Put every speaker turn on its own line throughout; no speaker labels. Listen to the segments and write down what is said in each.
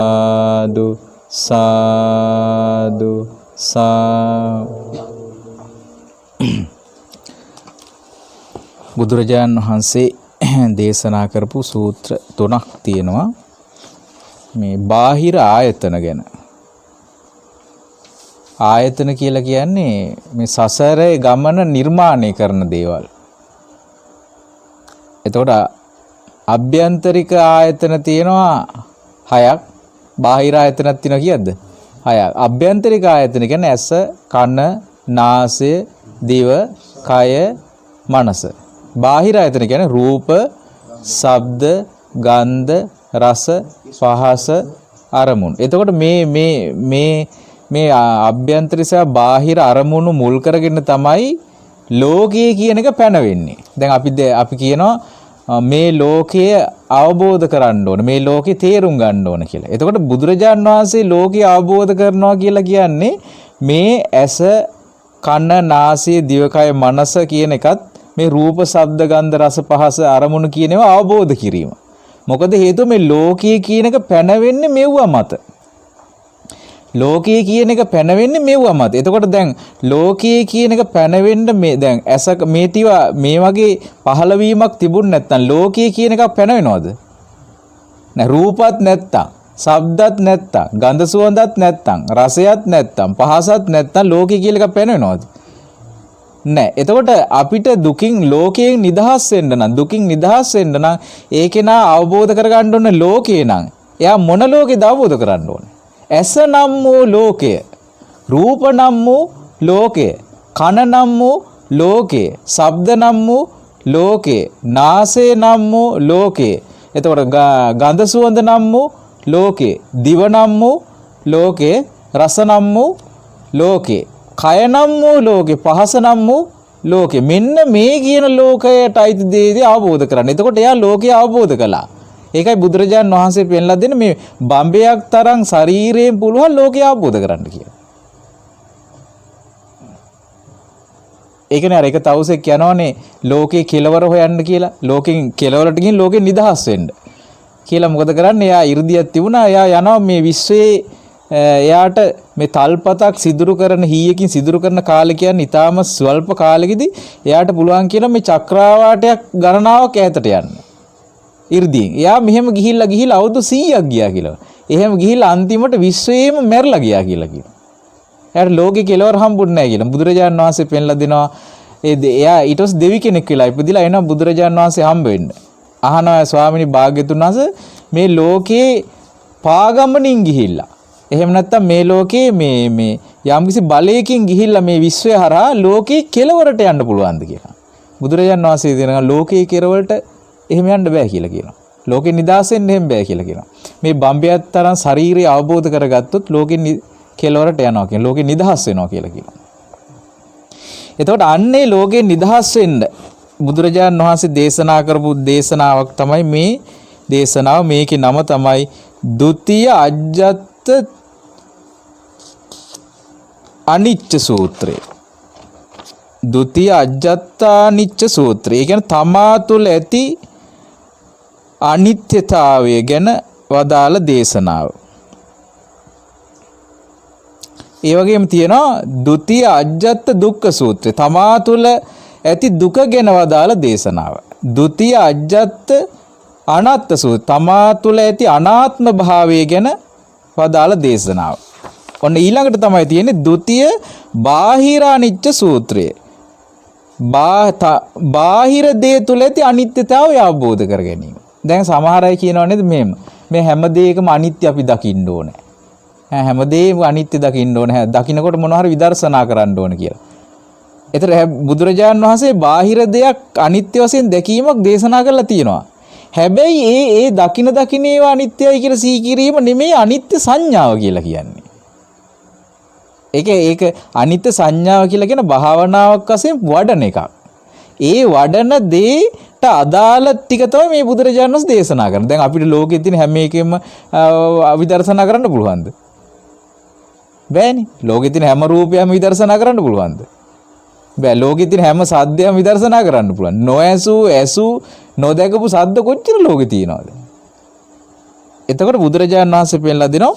සාදු සාදු බුදුරජාණන් වහන්සේ දේශනා කරපු සූත්‍ර 3ක් තියෙනවා මේ බාහිර ආයතන ගැන. ආයතන කියලා කියන්නේ මේ සසරේ ගමන නිර්මාණය කරන දේවල්. එතකොට අභ්‍යන්තරික ආයතන තියෙනවා 6ක්, බාහිර ආයතනක් තියෙනවා කීයද? 6ක්. අභ්‍යන්තරික ආයතන කියන්නේ ඇස, කන, නාසය, දිව, කය, මනස. බාහිර ආයතන කියන්නේ රූප, ශබ්ද, ගන්ධ, රස, පහස, අරමුණු. එතකොට මේ අභ්‍යන්තරික සහ බාහිර අරමුණු මුල් කරගෙන තමයි ලෝකයේ කියන එක පැනවෙන්නේ. දැන් අපි කියනවා මේ ලෝකය අවබෝධ කරගන්න ඕන, මේ ලෝකේ තේරුම් ගන්න ඕන කියලා. එතකොට බුදුරජාණන් වහන්සේ ලෝකය අවබෝධ කරනවා කියලා කියන්නේ මේ ඇස, කන, නාසය, දිවකය, මනස කියන එකත් මේ රූප, ශබ්ද, ගන්ධ, රස, පහස, අරමුණු කියන ඒවා අවබෝධ කිරීම. මොකද හේතුව මේ ලෝකයේ කියන එක පැනවෙන්නේ මෙව්වා මත. ලෝකයේ කියන එක පැනවෙන්නේ මෙව්වා මත. එතකොට දැන් ලෝකයේ කියන එක පැනවෙන්න මේ දැන් ඇස මේ වගේ පහළවීමක් තිබුණ නැත්නම් ලෝකයේ කියන එකක් පැනවෙනවද? නෑ. රූපත් නැත්තම්, ශබ්දත් නැත්තම්, ගන්ධ සුවඳත් නැත්තම්, රසයත් නැත්තම්, පහසත් නැත්තම් ලෝකයේ කියලා එකක් පැනවෙනවද? නෑ. එතකොට අපිට ලෝකයෙන් නිදහස් වෙන්න නම්, දුකින් නිදහස් වෙන්න නම් ඒකේ නා අවබෝධ කරගන්න ඕනේ ලෝකේ නම්. එයා මොන ලෝකේද අවබෝධ කරගන්න ඕනේ? ඇස නම් වූ ලෝකය, රූප නම් වූ ලෝකය, කන නම් වූ ලෝකය, ශබ්ද නම් වූ ලෝකය, නාසය නම් වූ ලෝකය, එතකොට ගන්ධ සුවඳ නම් වූ ලෝකය, දිව නම් වූ ලෝකය, රස නම් වූ ලෝකය, කය නම් වූ ලෝකය, පහස නම් වූ ලෝකය. මෙන්න මේ කියන ලෝකයට අයිති දේ අවබෝධ කරගන්න. එතකොට එයා ලෝකය අවබෝධ කළා. ඒකයි බුදුරජාණන් වහන්සේ පෙන්ලා දෙන්නේ මේ බම්බයක් තරම් ශරීරයෙන් පුළුවන් ලෝකය අවබෝධ කරන්න කියලා. ඒකනේ අර එක තවුසෙක් යනවනේ ලෝකේ කෙලවර හොයන්න කියලා. ලෝකෙන් කෙලවරට ගිහින් ලෝකෙන් නිදහස් වෙන්න කියලා. මොකද කරන්නේ? එයා 이르දියක් තිබුණා. එයා යනවා මේ විශ්වයේ එයාට මේ තල්පතක් සිදුරු කරන හීයකින් සිදුරු කරන කාලය කියන්නේ ඊටාම ස්වල්ප කාලෙකදී එයාට පුළුවන් කියලා මේ චක්‍රාවාටයක් ගණනාවක් ඈතට යන්න. 이르දියෙන්. එයා මෙහෙම ගිහිල්ලා අවුරුදු 100ක් ගියා කියලා. එහෙම ගිහිල්ලා අන්තිමට විශ්වයේම මැරලා ගියා කියලා කියනවා. එයාට ලෝකේ කෙලවර හම්බුන්නේ නැහැ කියලා. බුදුරජාණන් වහන්සේ පෙන්ලා දෙනවා. එයා ඊට පස්සේ දෙවි කෙනෙක් වෙලා ඉපදිලා එනවා බුදුරජාණන් වහන්සේ හම්බ වෙන්න. අහනවා ස්වාමිනී භාග්‍යතුන් වහන්සේ මේ ලෝකේ පාගමනින් ගිහිල්ලා. එහෙම නැත්නම් මේ ලෝකේ මේ යම්කිසි බලයකින් ගිහිල්ලා මේ විශ්වය හරහා ලෝකේ කෙලවරට යන්න පුළුවන්ද කියලා. බුදුරජාණන් වහන්සේ දෙනවා ලෝකේ කෙලවරට එහෙම යන්න බෑ කියලා කියනවා. ලෝකෙ නිදහස් වෙන්න එහෙම බෑ කියලා කියනවා. මේ බම්බයක් තරම් ශරීරය අවබෝධ කරගත්තොත් ලෝකෙ කෙලවරට යනවා කියන ලෝකෙ නිදහස් වෙනවා කියලා කියනවා. එතකොට අන්නේ ලෝකෙ නිදහස් වෙන්න බුදුරජාණන් වහන්සේ දේශනා කරපු දේශනාවක් තමයි මේ දේශනාව. මේකේ නම තමයි ဒုတိ ය අජ්ජත් අනිච්ච සූත්‍රය. ဒုတိ ය අජ්ජත්තානිච්ච සූත්‍රය. ඒ කියන්නේ තමා තුළ ඇති අනිත්‍යතාවය ගැන වදාළ දේශනාව. ඒ වගේම තියෙනවා ဒုတိ ය අජ්ජත් දුක්ඛ සූත්‍රය. තමා තුළ ඇති දුක ගැන වදාළ දේශනාව. ဒုတိ ය අජ්ජත් අනාත්ම සූත්‍රය. තමා තුළ ඇති අනාත්ම භාවය ගැන වදාළ දේශනාව. ඔන්න ඊළඟට තමයි තියෙන්නේ ဒုတိ ය බාහිරානිච්ච සූත්‍රය. බාහිර දේ තුළ ඇති අනිත්‍යතාවය අවබෝධ කර ගැනීම. දැන් සමහර අය කියනවා නේද මේ හැම දෙයකම අනිත්‍ය අපි දකින්න ඕනේ. හැම දෙයකම අනිත්‍ය දකින්න ඕනේ. දකින්නකොට මොනවා හරි විදර්ශනා කරන්න ඕනේ කියලා. ඒතර බුදුරජාණන් වහන්සේ බාහිර දෙයක් අනිත්‍ය වශයෙන් දැකීමක් දේශනා කරලා තියෙනවා. හැබැයි ඒ දකින ඒවා අනිත්‍යයි කියලා සිහි කිරීම නෙමෙයි අනිත්‍ය සංඥාව කියලා කියන්නේ. ඒක අනිත්‍ය සංඥාව කියලා කියන භාවනාවක් වශයෙන් වඩන එකක්. ඒ වඩන දේට අදාළ ටික තමයි මේ බුදුරජාණන් වහන්සේ දේශනා කරන්නේ. දැන් අපිට ලෝකෙ තියෙන හැම එකෙම විදර්ශනා කරන්න පුළුවන්ද? බෑනේ. ලෝකෙ තියෙන හැම රූපයක්ම විදර්ශනා කරන්න පුළුවන්ද? බෑ. ලෝකෙ තියෙන හැම සද්දයක්ම විදර්ශනා කරන්න පුළුවන්. නොඇසු නොදැකපු සද්ද කොච්චර ලෝකෙ තියෙනවද? එතකොට බුදුරජාණන් වහන්සේ පෙන්නලා දෙනවා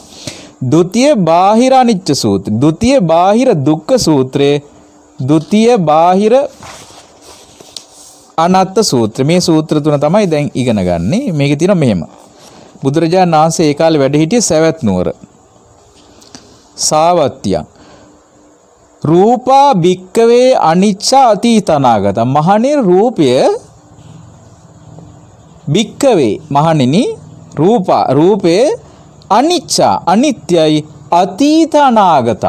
ဒုတိ ය බාහිර අනිච්ච සූත්‍රය, ဒုတိ ය බාහිර දුක්ඛ සූත්‍රය, ဒုတိ ය බාහිර අනාත්ත සූත්‍රය. මේ සූත්‍ර තුන තමයි දැන් ඉගෙන ගන්නෙ. මේකේ තියෙනවා මෙහෙම. බුදුරජාණන් වහන්සේ ඒ කාලේ වැඩ හිටියේ සවැත් නුවර. සාවත්තිය. රූපා භික්කවේ අනිච්ච අතීත අනාගත. මහණේ රූපය භික්කවේ මහණෙනි රූපය අනිච්ච අනිත්‍යයි අතීත අනාගත.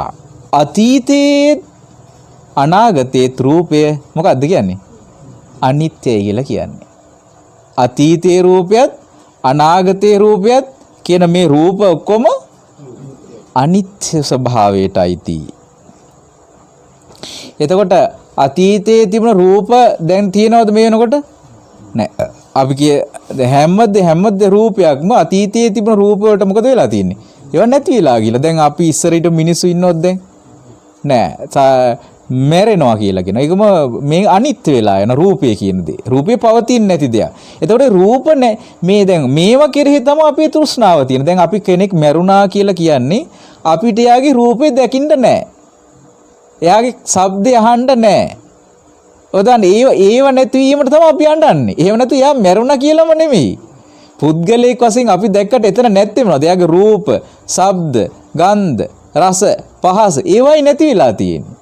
අතීතේ අනාගතේ රූපය මොකක්ද කියන්නේ? අනිත්‍යයි කියලා කියන්නේ. අතීතේ රූපයත් අනාගතේ රූපයත් කියන මේ රූප ඔක්කොම අනිත්‍ය ස්වභාවයටයි තියෙන්නේ. එතකොට අතීතයේ තිබුණ රූප දැන් තියෙනවද මේ වෙනකොට? නැහැ. අපි කිය හැමද රූපයක්ම අතීතයේ තිබුණ රූප වලට මොකද වෙලා තියෙන්නේ? ඒවා නැති වෙලා ගිහලා. දැන් අපි ඉස්සරහිට මිනිස්සු ඉන්නවද දැන්? නැහැ. මැරෙනවා කියලා කියන. ඒකම මේ අනිත්‍ය වෙලා යන රූපය කියන දේ. රූපේ පවතින්නේ නැති දෙයක්. එතකොට රූප මේ දැන් මේවා කෙරෙහි තමයි අපේ තෘෂ්ණාව තියෙන. දැන් අපි කෙනෙක් මැරුණා කියලා කියන්නේ අපිට යාගේ රූපේ දකින්න නැහැ. එයාගේ ශබ්දය අහන්න නැහැ. ඔතන ඒව නැතිවීමට තමයි අපි අඬන්නේ. එහෙම නැතු එයා මැරුණා කියලාම නෙමෙයි. පුද්ගලයෙක් වශයෙන් අපි දැක්කට එතන නැත්තේ මොනවද? එයාගේ රූප, ශබ්ද, ගන්ධ, රස, පහස ඒවයි නැති වෙලා තියෙන්නේ.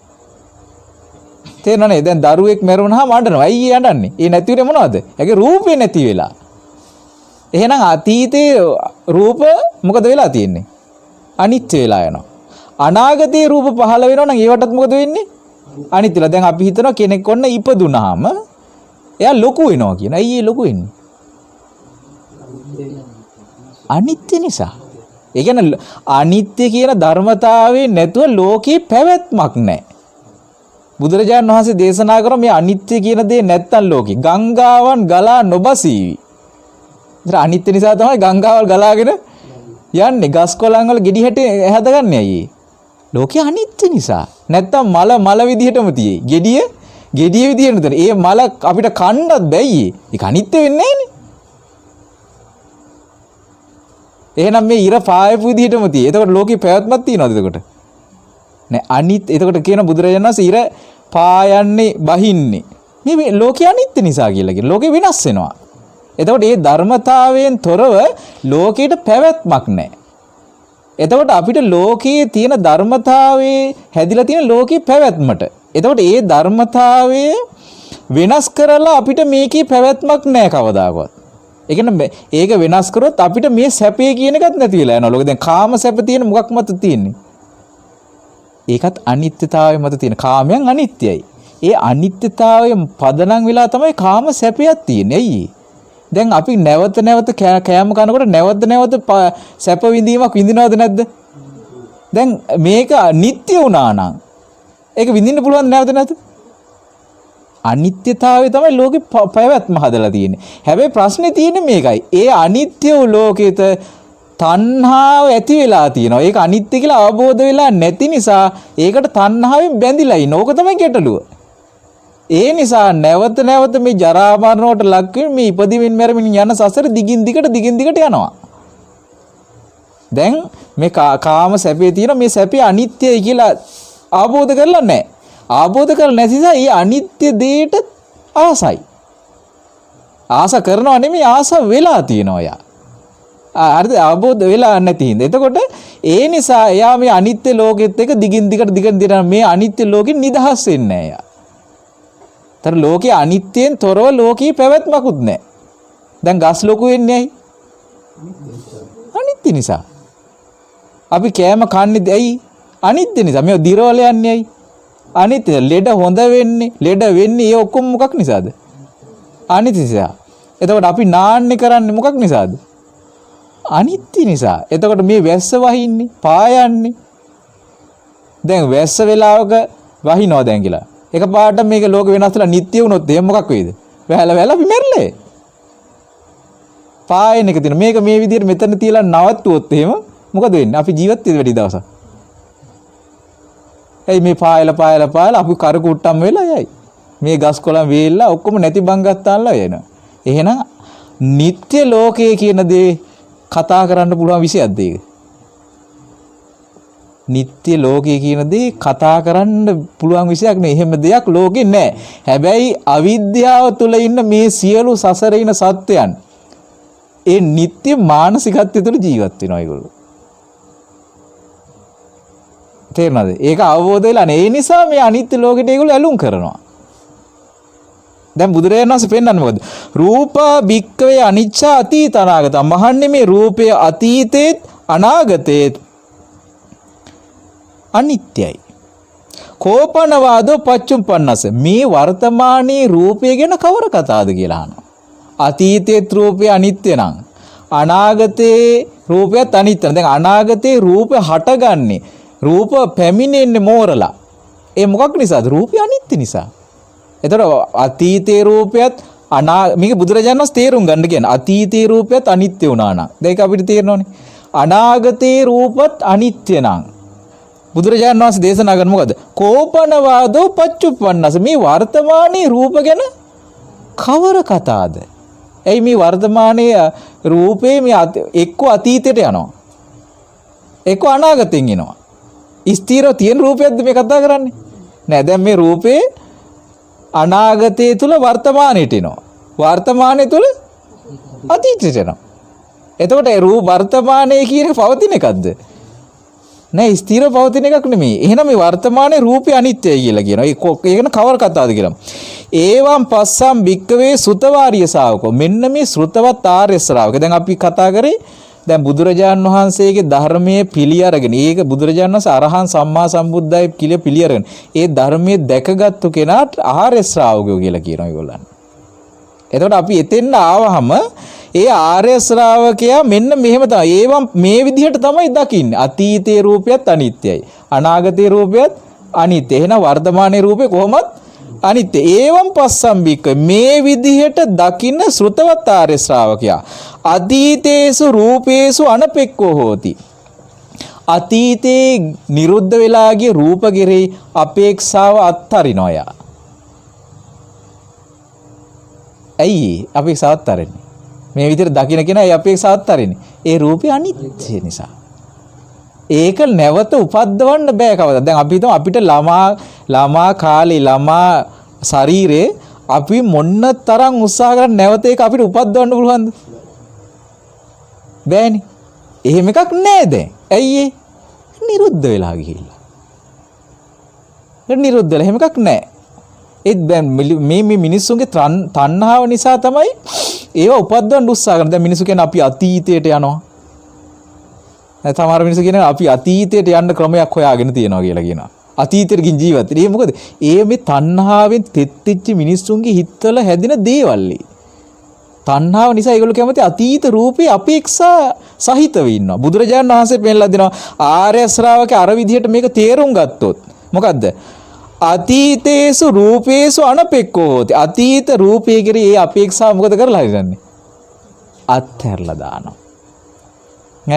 තේරෙනවනේ? දැන් දරුවෙක් මැරුණාම අඬනවා. ඇයි ඒ අඬන්නේ? ඒ නැති වෙන්නේ මොනවද? එයාගේ රූපේ නැති වෙලා. එහෙනම් අතීතේ රූප මොකද වෙලා තියෙන්නේ? අනිත්‍ය වෙලා යනවා. අනාගතයේ රූප පහළ වෙනවා නම් ඒවටත් මොකද වෙන්නේ? අනිත්‍යලා. දැන් අපි හිතනවා කෙනෙක් ඔන්න ඉපදුනාම එයා ලොකු වෙනවා කියන. ඇයි ඒ ලොකු වෙන්නේ? අනිත්‍ය නිසා. ඒ කියන්නේ අනිත්‍ය කියන ධර්මතාවයේ නැතුව ලෝකේ පැවැත්මක් නැහැ. බුදුරජාණන් වහන්සේ දේශනා කරන මේ අනිත්‍ය කියන දේ නැත්තම් ලෝකේ ගංගාවන් ගලා නොබසීවි. ඒතර අනිත්‍ය නිසා තමයි ගංගාවල් ගලාගෙන යන්නේ. ගස් කොළන් වල ගෙඩි හැටි හැදගන්නේ අයියේ. ලෝකේ අනිත්‍ය නිසා. නැත්තම් මල විදිහටම තියෙයි. ගෙඩිය විදිහටම තියෙන. ඒ මල අපිට කන්නත් බැයි. ඒක අනිත්‍ය වෙන්නේ නැහනේ. එහෙනම් මේ ඉර පායපු විදිහටම තියෙයි. එතකොට ලෝකේ පැවැත්මක් තියනවද එතකොට? නෑ අනිත්. එතකොට කියන බුදුරජාණන් වහන්සේ ඉර පායන්නේ බහින්නේ. මේ ලෝකේ අනිත්‍ය නිසා කියලා කියන. ලෝකේ වෙනස් වෙනවා. එතකොට මේ ධර්මතාවයෙන් තොරව ලෝකයට පැවැත්මක් නැහැ. එතකොට අපිට ලෝකයේ තියෙන ධර්මතාවයේ හැදිලා තියෙන ලෝකේ පැවැත්මට. එතකොට මේ ධර්මතාවයේ වෙනස් කරලා අපිට මේකේ පැවැත්මක් නැහැ කවදාකවත්. ඒ කියන්නේ ඒක වෙනස් කරොත් අපිට මේ සැපේ කියන එකත් නැති වෙලා යනවා. ලෝකෙ දැන් කාම සැප තියෙන මොකක් මත තියෙන්නේ? ඒකත් අනිත්‍යතාවය මත තියෙන. කාමයන් අනිත්‍යයි. ඒ අනිත්‍යතාවය පදනම් වෙලා තමයි කාම සැපයක් තියෙන්නේ. ඇයි? දැන් අපි නැවත කෑම කනකොට නැවත සැප විඳීමක් විඳිනවද නැද්ද? දැන් මේක නිට්ටය වුණා නම් ඒක විඳින්න පුළුවන් නැවත? අනිත්‍යතාවය තමයි ලෝකේ පැවැත්ම හදලා තියෙන්නේ. හැබැයි ප්‍රශ්නේ තියෙන්නේ මේකයි. ඒ අනිත්‍ය වූ ලෝකෙට තණ්හාව ඇති වෙලා තියෙනවා. ඒක අනිත්‍ය කියලා අවබෝධ වෙලා නැති නිසා ඒකට තණ්හාවෙන් බැඳිලා ඉන්න. ඕක තමයි ගැටලුව. ඒ නිසා නැවත මේ ජරා මරණ වලට ලක් වෙමින් මේ ඉපදිමින් මැරෙමින් යන සසර දිගින් දිගට යනවා. දැන් මේ කාම සැපේ තියෙන මේ සැපේ අනිත්‍යයි කියලා අවබෝධ කරලා නැහැ. අවබෝධ කරලා නැති නිසා මේ අනිත්‍ය දෙයට ආසයි. ආස කරනවා නෙමෙයි ආස වෙලා තියෙනවා යා. හරිද? අවබෝධ වෙලා නැති හින්දා. එතකොට ඒ නිසා එයා මේ අනිත්‍ය ලෝකෙත් එක දිගින් දිගට මේ අනිත්‍ය ලෝකෙන් නිදහස් වෙන්නේ නැහැ යා. තර ලෝකේ අනිත්‍යයෙන් තොරව ලෝකේ පැවැත්මකුත් නැහැ. දැන් ගස් ලොකු වෙන්නේ ඇයි? අනිත්‍ය නිසා. අපි කෑම කන්නේ ඇයි? අනිත්‍ය නිසා. මේ දිරවල යන්නේ ඇයි? අනිත්‍ය. ලෙඩ හොඳ වෙන්නේ, ලෙඩ වෙන්නේ ඒ ඔක්කොම මොකක් නිසාද? අනිත්‍ය නිසා. එතකොට අපි නාන්නේ කරන්නේ මොකක් නිසාද? අනිත්‍ය නිසා. එතකොට මේ වැස්ස වහින්නේ, පායන්නේ. දැන් වැස්ස වෙලාවක වහිනවා දැන් කියලා. එකපාරට මේක ලෝක වෙනස් වෙලා නිට්ටය වුණොත් එහෙම මොකක් වෙයිද? වැහලා අපි මැරෙන්නේ. පායන එක තියෙන. මේක මේ විදිහට මෙතන තියලා නවත්තුවොත් එහෙම මොකද වෙන්නේ? අපි ජීවත් වෙන්න වැඩි දවසක්. එයි මේ පායලා අපි කර කුට්ටම් වෙලා යයි. මේ ගස් කොළන් වේල්ලා ඔක්කොම නැති බංගත්තාන්ලා යනවා. එහෙනම් නিত্য ලෝකයේ කියන දේ කතා කරන්න පුළුවන් විෂයක්ද ඒක? නිත්‍ය ලෝකයේ කියන දේ කතා කරන්න පුළුවන් විෂයක් නෙවෙයි. එහෙම දෙයක් ලෝකේ නැහැ. හැබැයි අවිද්‍යාව තුළ ඉන්න මේ සියලු සසරේ ඉන සත්‍යයන් ඒ නිත්‍ය මානසිකත්වය තුළ ජීවත් වෙනවා ඒගොල්ලෝ. තේරුණාද? ඒක අවබෝධ වෙලා නැහැ. ඒ නිසා මේ අනිත්‍ය ලෝකෙට ඒගොල්ලෝ ඇලුම් කරනවා. දැන් බුදුරජාණන් වහන්සේ පෙන්නන්නේ මොකද? රූපා භික්කවේ අනිච්චා අතීත අනාගත. මහන්නේ මේ රූපය අතීතේත් අනාගතේත් අනිත්‍යයි. කෝපනවාදෝ පච්චුප්පන්නස. මේ වර්තමානයේ රූපය ගැන කවර කතාවද කියලා අහනවා. අතීතයේ රූපය අනිත්‍ය නම් අනාගතයේ රූපයත් අනිත්‍ය. දැන් අනාගතයේ රූපය හටගන්නේ රූප පැමිණෙන්නේ මෝරලා. ඒ මොකක් නිසාද? රූපය අනිත්‍ය නිසා. එතකොට අතීතයේ රූපයත් මේක බුදුරජාණන් වහන්සේ තේරුම් ගන්න කියන්නේ අතීතයේ රූපයත් අනිත්‍ය වුණා නම්. ඒක අපිට තේරෙනවනේ. අනාගතයේ රූපත් අනිත්‍ය නම් බුදුරජාණන් වහන්සේ දේශනා කරන මොකද? කෝපනවාදෝ පච්චුප්පන්නස. මේ වර්තමානයේ රූප ගැන කවර කතාවද? එයි මේ වර්තමානයේ රූපේ මේ එක්ක අතීතයට යනවා. එක්ක අනාගතෙන් එනවා. ස්ථිරව තියෙන රූපයක්ද මේ කතා කරන්නේ? නෑ. දැන් මේ රූපේ අනාගතයේ තුල වර්තමානයට එනවා. වර්තමානයේ තුල අතීතයට එනවා. එතකොට ඒ රූප වර්තමානයේ කියන එක පවතින එකක්ද? නෑ, ස්ථිර පවතින එකක් නෙමෙයි. එහෙනම් මේ වර්තමානයේ රූපය අනිත්‍යයි කියලා කියනවා. ඒකන කවර කතාවද කියලා. ඒවම් පස්සම් භික්කවේ සුතවාරිය ශාවකෝ. මෙන්න මේ ශ්‍රුතවත් ආර්ය ශ්‍රාවක. දැන් අපි කතා කරේ දැන් බුදුරජාණන් වහන්සේගේ ධර්මයේ පිළි අරගෙන ඒක බුදුරජාණන් වහන්සේ අරහන් සම්මා සම්බුද්දයි කියලා පිළි අරගෙන ඒ ධර්මයේ දැකගත්තු කෙනාට ආර්ය ශ්‍රාවකයෝ කියලා කියනවා ඒගොල්ලන්. එතකොට අපි එතෙන් ආවහම ඒ ආර්ය ශ්‍රාවකයා මෙන්න මෙහෙම තමයි. ඒවම් මේ විදිහට තමයි දකින්නේ. අතීතයේ රූපයත් අනිත්‍යයි. අනාගතයේ රූපයත් අනිත්‍ය. එහෙනම් වර්තමානයේ රූපේ කොහොමත් අනිත්‍ය. ඒවම් පස්සම්බික මේ විදිහට දකින්න ශ්‍රුතවත් ආර්ය ශ්‍රාවකයා අතීතේසු රූපේසු අනපෙක්කෝ හෝති. අතීතේ නිරුද්ධ වෙලා ගිය රූප කෙරෙහි අපේක්ෂාව අත්හරිනවා යා. ඇයි අපේක්ෂාව අත්හරින්නේ? මේ විදිහට දකින්න කෙනා ඒ අපේක්ෂාව අත්හරින්නේ. ඒ රූපය අනිත්‍ය නිසා. ඒක නැවත උපද්දවන්න බෑ කවදාද. දැන් අපි හිතමු අපිට ළමා කාලේ ළමා ශරීරේ අපි මොන්න තරම් උත්සාහ කරලා නැවත ඒක අපිට උපද්දවන්න පුළුවන්ද? බෑනේ. එහෙම එකක් නෑ දැන්. ඇයි ඒ? නිරුද්ධ වෙලා ගිහිල්ලා. නිරුද්ධ වෙලා එහෙම එකක් නෑ. ඒ දැන් මේ මිනිස්සුන්ගේ තණ්හාව නිසා තමයි ඒව උපද්දවන්න උත්සාහ කරන්නේ. දැන් මිනිස්සු කියන්නේ අපි අතීතයට යනවා. සමහර මිනිස්සු කියනවා අපි අතීතයට යන්න ක්‍රමයක් හොයාගෙන තියෙනවා කියලා කියනවා. අතීතයට ගින් ජීවත් වෙන්නේ. ඒ මොකද? ඒ මේ තණ්හාවෙන් තෙත්තිච්ච මිනිස්සුන්ගේ හිතවල හැදෙන දේවල්. තණ්හාව නිසා ඒගොල්ලෝ කැමති අතීත රූපේ අපේක්ෂා සහිතව ඉන්නවා. බුදුරජාණන් වහන්සේ පෙන්නලා දෙනවා ආර්ය ශ්‍රාවකයා අර විදිහට මේක තේරුම් ගත්තොත් මොකද්ද? අතීතේසු රූපේසු අනපෙක්කෝ හෝති. අතීත රූපේ කෙරේ ඒ අපේක්ෂාව මොකද කරලා හරින්නේ? අත්හැරලා දානවා.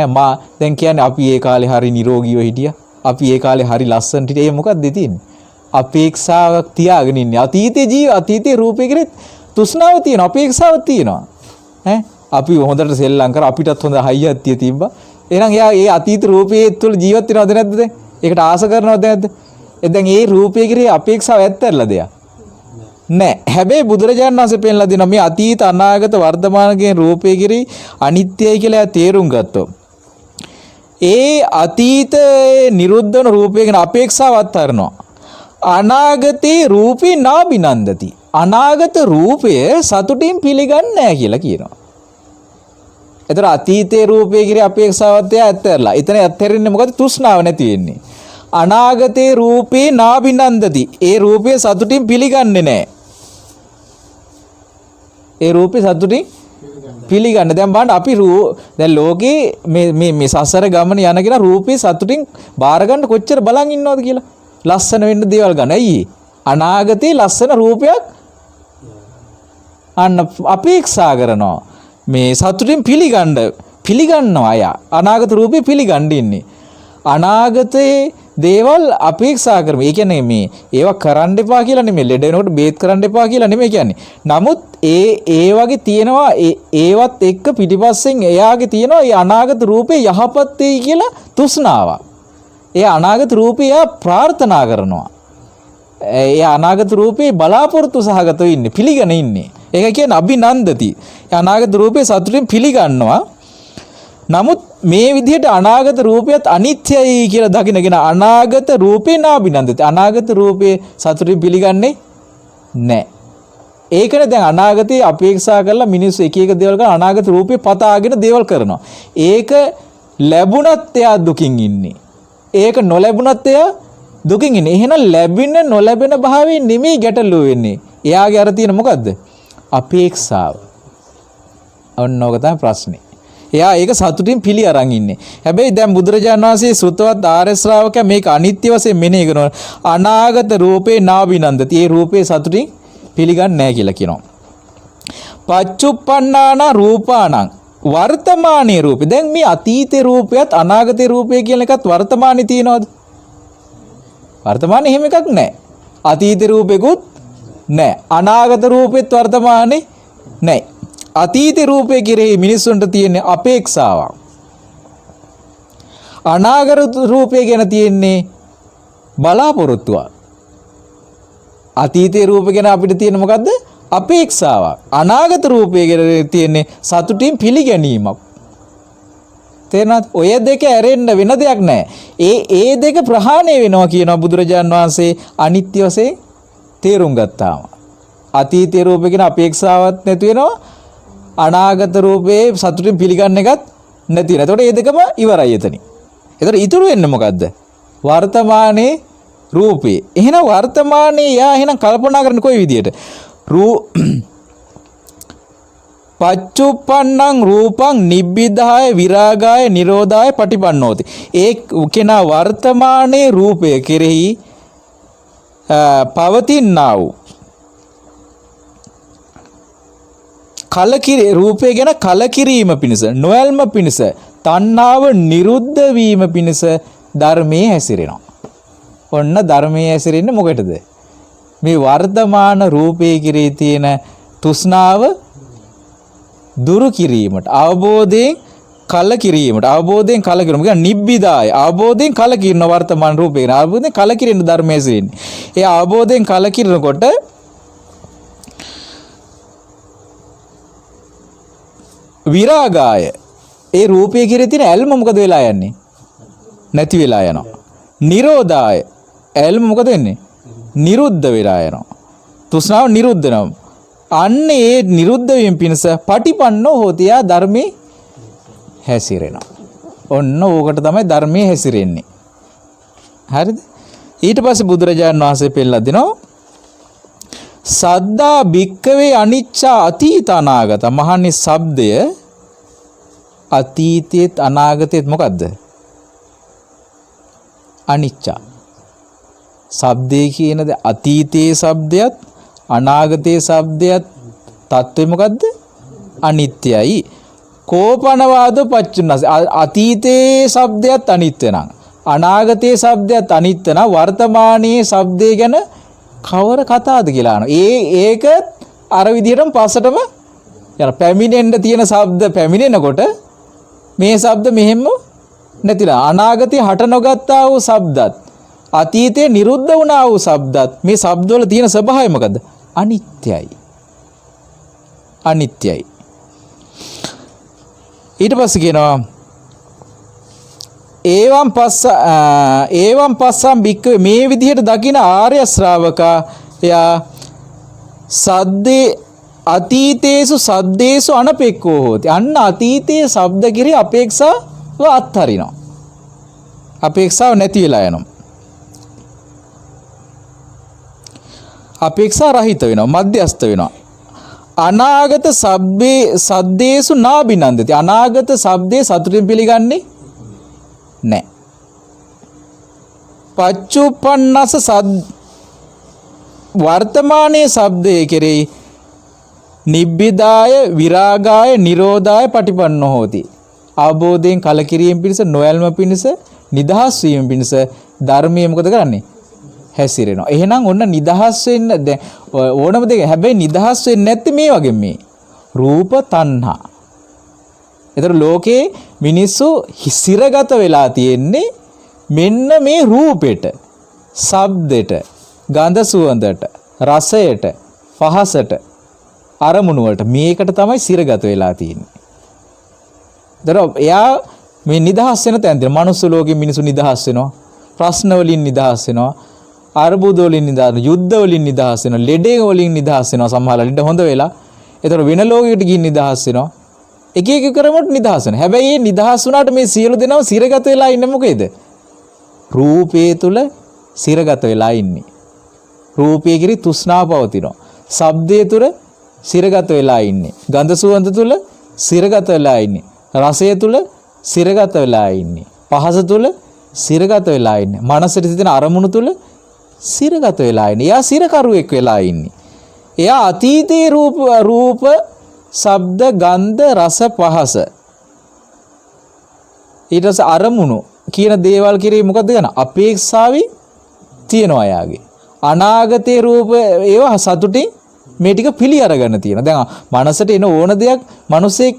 මා දැන් කියන්නේ අපි ඒ කාලේ හරි නිරෝගීව හිටියා. අපි ඒ කාලේ හරි ලස්සනට හිටියා. ඒ මොකක්ද තියෙන්නේ? අපේක්ෂාවක් තියාගෙන ඉන්නේ. අතීතේ රූපේ කෙරේ තෘෂ්ණාව තියෙනවා, අපේක්ෂාවක් තියෙනවා. අපි හොඳට සෙල්ලම් කර අපිටත් හොඳ හයියත්තිය තිබ්බා. එහෙනම් එයා ඒ අතීත රූපයේ තුල ජීවත් වෙනවද නැද්ද දැන්? ඒකට ආස කරනවද නැද්ද? දැන් ඒ රූපයේ කෙරේ අපේක්ෂාව ඇත්තටලා දෙයක් නෑ. හැබැයි බුදුරජාණන් වහන්සේ පෙන්නලා දෙනවා මේ අතීත අනාගත වර්තමානගේ රූපයේ කෙරේ අනිත්‍යයි කියලා තේරුම් ගත්තොත් ඒ අතීත නිරුද්ධ වන රූපය ගැන අපේක්ෂාව අත්හරිනවා. අනාගතේ රූපේ නාබිනන්දති. අනාගත රූපය සතුටින් පිළිගන්නේ නැහැ කියලා කියනවා. ඒතර අතීතයේ රූපයේ කෙරේ අපේක්ෂාවත් ඇත්තරලා. එතන ඇත්තරින්නේ මොකද? තෘෂ්ණාව නැති වෙන්නේ. අනාගතේ රූපේ නාබිනන්දති. ඒ රූපය සතුටින් පිළිගන්නේ නැහැ. ඒ රූපේ සතුටින් පිළිගන්න. දැන් බලන්න අපි දැන් ලෝකේ මේ සසර ගමන යන කෙනා රූපේ සතුටින් බාර ගන්න කොච්චර බලන් ඉන්නවද කියලා. ලස්සන වෙන්න දේවල් ගන්න. ඇයි? අනාගතේ ලස්සන රූපයක් අන්න අපේක්ෂා කරනවා. මේ සතුටින් පිළිගන්නවා අය. අනාගත රූපේ පිළිගන්න ඉන්නේ. අනාගතේ දේවල් අපේක්ෂා කරමු. ඒ කියන්නේ මේ ඒවා කරන්න එපා කියලා නෙමෙයි. ලෙඩ වෙනකොට බේත් කරන්න එපා කියලා නෙමෙයි කියන්නේ. නමුත් ඒ වගේ තියෙනවා ඒවත් එක්ක පිටිපස්සෙන් එයාගේ තියෙනවා ඒ අනාගත රූපේ යහපත් වෙයි කියලා තෘෂ්ණාවක්. ඒ අනාගත රූපය ප්‍රාර්ථනා කරනවා. ඒ අනාගත රූපේ බලාපොරොත්තු සහගතව ඉන්නේ පිළිගෙන ඉන්නේ. ඒක කියන්නේ අභිනන්දති. ඒ අනාගත රූපේ සතුටින් පිළිගන්නවා. නමුත් මේ විදිහට අනාගත රූපයත් අනිත්‍යයි කියලා දකිනගෙන අනාගත රූපේ නාබිනන්දති. අනාගත රූපේ සතුටින් පිළිගන්නේ නැහැ. ඒකනේ දැන් අනාගතේ අපේක්ෂා කරලා මිනිස්සු එක එක දේවල් කරන අනාගත රූපේ පතාගෙන දේවල් කරනවා. ඒක ලැබුණත් එයා දුකින් ඉන්නේ. ඒක නොලැබුණත් එයා දුකින් ඉන්නේ. එහෙනම් ලැබෙන නොලැබෙන භාවයෙන් නෙමෙයි ගැටලුව වෙන්නේ. එයාගේ අර තියෙන මොකද්ද? අපේක්ෂාව. ඔන්න ඕක තමයි ප්‍රශ්නේ. එයා ඒක සතුටින් පිළි අරන් ඉන්නේ. හැබැයි දැන් බුදුරජාණන් වහන්සේ සෘතවත් ආර්ය ශ්‍රාවකයා මේක අනිත්‍ය වශයෙන් මෙනෙහි කරනවා. අනාගත රූපේ නාබිනන්දති. ඒ රූපේ සතුටින් පිළිගන්නේ නැහැ කියලා කියනවා. පච්චුප්පන්නාන රූපාණං වර්තමානයේ රූපේ. දැන් මේ අතීතේ රූපයත් අනාගතේ රූපය කියන එකත් වර්තමානයේ තියනවද? වර්තමානයේ එහෙම එකක් නැහැ. අතීතේ රූපෙකුත් නැහැ. අනාගත රූපෙත් වර්තමානයේ නැහැ. අතීතේ රූපේ කෙරෙහි මිනිස්සුන්ට තියෙන අපේක්ෂාවක්. අනාගත රූපය ගැන තියෙන්නේ බලාපොරොත්තුවක්. අතීතේ රූප ගැන අපිට තියෙන මොකද්ද? අපේක්ෂාවක්. අනාගත රූපය ගැන තියෙන්නේ සතුටින් පිළිගැනීමක්. තේරෙනවද? ඔය දෙක ඇරෙන්න වෙන දෙයක් නැහැ. ඒ දෙක ප්‍රහාණය වෙනවා කියනවා බුදුරජාන් වහන්සේ අනිත්‍ය වශයෙන් තේරුම් ගත්තාම. අතීතේ රූපය ගැන අපේක්ෂාවක් නැති වෙනවා. අනාගත රූපේ සතුටින් පිළිගන්න එකත් නැති වෙනවා. එතකොට මේ දෙකම ඉවරයි එතනින්. එතකොට ඉතුරු වෙන්නේ මොකද්ද? වර්තමානයේ රූපේ. එහෙනම් වර්තමානයේ යා එහෙනම් කල්පනා කරන්න කොයි විදියට? පච්චුප්පන්නං රූපං නිබ්බිදාය විරාගාය නිරෝධාය පටිපන්නෝති. ඒ කෙනා වර්තමානයේ රූපය කෙරෙහි පවතිනා වූ රූපය ගැන කලකිරීම පිණිස නොයල්ම පිණිස තණ්හාව නිරුද්ධ වීම පිණිස ධර්මයේ හැසිරෙනවා. ඔන්න ධර්මයේ හැසිරෙන්නේ මොකටද? මේ වර්තමාන රූපයේ කෙරෙහි තියෙන තෘෂ්ණාව දුරු කිරීමට, අවබෝධයෙන් කලකිරීමට, අවබෝධයෙන් කලකිරීම කියන්නේ නිබ්බිදාය. අවබෝධයෙන් කලකිරන වර්තමාන රූපේ ගැන අවබෝධයෙන් කලකිරෙන ධර්මයේ හැසිරෙන්නේ. ඒ අවබෝධයෙන් කලකිරනකොට විරාගාය ඒ රූපය කෙරෙහි තියෙන ඇල්ම මොකද වෙලා යන්නේ? නැති වෙලා යනවා. නිරෝධාය ඇල්ම මොකද වෙන්නේ? නිරුද්ධ වෙලා යනවා. තෘෂ්ණාව නිරුද්ධ වෙනවා. අන්න ඒ නිරුද්ධ වීම පිණිස පටිපන්නෝ හෝති. යා ධර්මයේ හැසිරෙනවා. ඔන්න ඕකට තමයි ධර්මයේ හැසිරෙන්නේ. හරිද? ඊට පස්සේ බුදුරජාණන් වහන්සේ පෙන්නලා දෙනවා සද්දා භික්කවේ අනිච්චා අතීත අනාගත. මහන්නේ ශබ්දය අතීතයේත් අනාගතයේත් මොකද්ද? අනිච්චා. ශබ්දේ කියනද අතීතයේ ශබ්දයත් අනාගතයේ ශබ්දයත් තත්ත්වය මොකද්ද? අනිත්‍යයි. කෝපනවාද පච්චුන්නස. අතීතයේ ශබ්දයත් අනිත්‍ය නම් අනාගතයේ ශබ්දයත් අනිත්‍ය නම් වර්තමානයේ ශබ්දය ගැන කවර කතාවද කියලා අහනවා. ඒක අර විදිහටම පස්සටම යන පැමිණෙන්න තියෙන ශබ්ද පැමිණෙනකොට මේ ශබ්ද මෙහෙම නැතිලා අනාගතේ හට නොගත්තා වූ ශබ්දත් අතීතේ නිරුද්ධ වුණා වූ ශබ්දත් මේ ශබ්දවල තියෙන ස්වභාවය මොකද? අනිත්‍යයි. අනිත්‍යයි. ඊට පස්සේ කියනවා ඒවම් පස්සම් බික්කවේ මේ විදිහට දකින ආර්ය ශ්‍රාවකා එයා සද්දේ අතීතේසු සද්දේසු අනපෙක්කෝ හෝති. අන්න අතීතයේ ශබ්ද කිරි අපේක්ෂාව අත්හරිනවා. අපේක්ෂාව නැති වෙලා යනවා. අපේක්ෂා රහිත වෙනවා. මධ්‍යස්ත වෙනවා. අනාගත සද්දේසු නාබිනන්දති. අනාගත ශබ්දේ සතුටින් පිළිගන්නේ නැහැ. පච්චුප්පන්නස වර්තමානයේ ශබ්දයේ කෙරෙහි නිබ්බිදාය විරාගාය නිරෝධාය පටිපන්නෝ හෝති. අවබෝධයෙන් කලකිරීම පිණිස නොයල්ම පිණිස නිදහස් වීම පිණිස ධර්මයේ මොකද කරන්නේ? හැසිරෙනවා. එහෙනම් ඔන්න නිදහස් වෙන්න දැන් ඕනම දෙයක් හැබැයි නිදහස් වෙන්නේ නැත්තේ මේ වගේ මේ රූප තණ්හා. ඒතර ලෝකේ මිනිස්සු හිසිරගත වෙලා තියෙන්නේ මෙන්න මේ රූපෙට, ශබ්දෙට, ගන්ධ සුවඳට, රසයට, පහසට, අරමුණු වලට මේකට තමයි සිරගත වෙලා තියෙන්නේ. ඒතර එයා මේ නිදහස් වෙන තැනදී මනුස්ස ලෝකේ මිනිස්සු නිදහස් වෙනවා. ප්‍රශ්න වලින් නිදහස් වෙනවා. අර්බුද වලින් නිදහස් වෙනවා. යුද්ධ වලින් නිදහස් වෙනවා. ලෙඩේ වලින් නිදහස් වෙනවා. සමහර ලෙඩ හොඳ වෙලා. ඒතර වෙන ලෝකයකට ගිහින් නිදහස් වෙනවා. එක එක ක්‍රමවලට නිදහස් වෙනවා. හැබැයි මේ නිදහස් වුණාට මේ සියලු දෙනාම සිරගත වෙලා ඉන්නේ මොකේද? රූපේ තුල සිරගත වෙලා ඉන්නේ. රූපයේ කිරි තෘෂ්ණාව පවතිනවා. ශබ්දයේ තුල සිරගත වෙලා ඉන්නේ. ගන්ධ සුවඳ තුල සිරගත වෙලා ඉන්නේ. රසය තුල සිරගත වෙලා ඉන්නේ. පහස තුල සිරගත වෙලා ඉන්නේ. මනසට සිටින අරමුණු තුල සිරගත වෙලා ඉන්නේ. එයා සිරකරුවෙක් වෙලා ඉන්නේ. එයා අතීතයේ රූප ශබ්ද ගන්ධ රස පහස ඊට පස්සේ අරමුණු කියන දේවල් කිරේ මොකද්ද ගන්න අපේක්ෂාවි තියනවා යාගේ. අනාගතේ රූප ඒවා සතුටින් මේ ටික පිළි අරගෙන තියෙනවා. දැන් මනසට එන ඕන දෙයක් මිනිස්සෙක්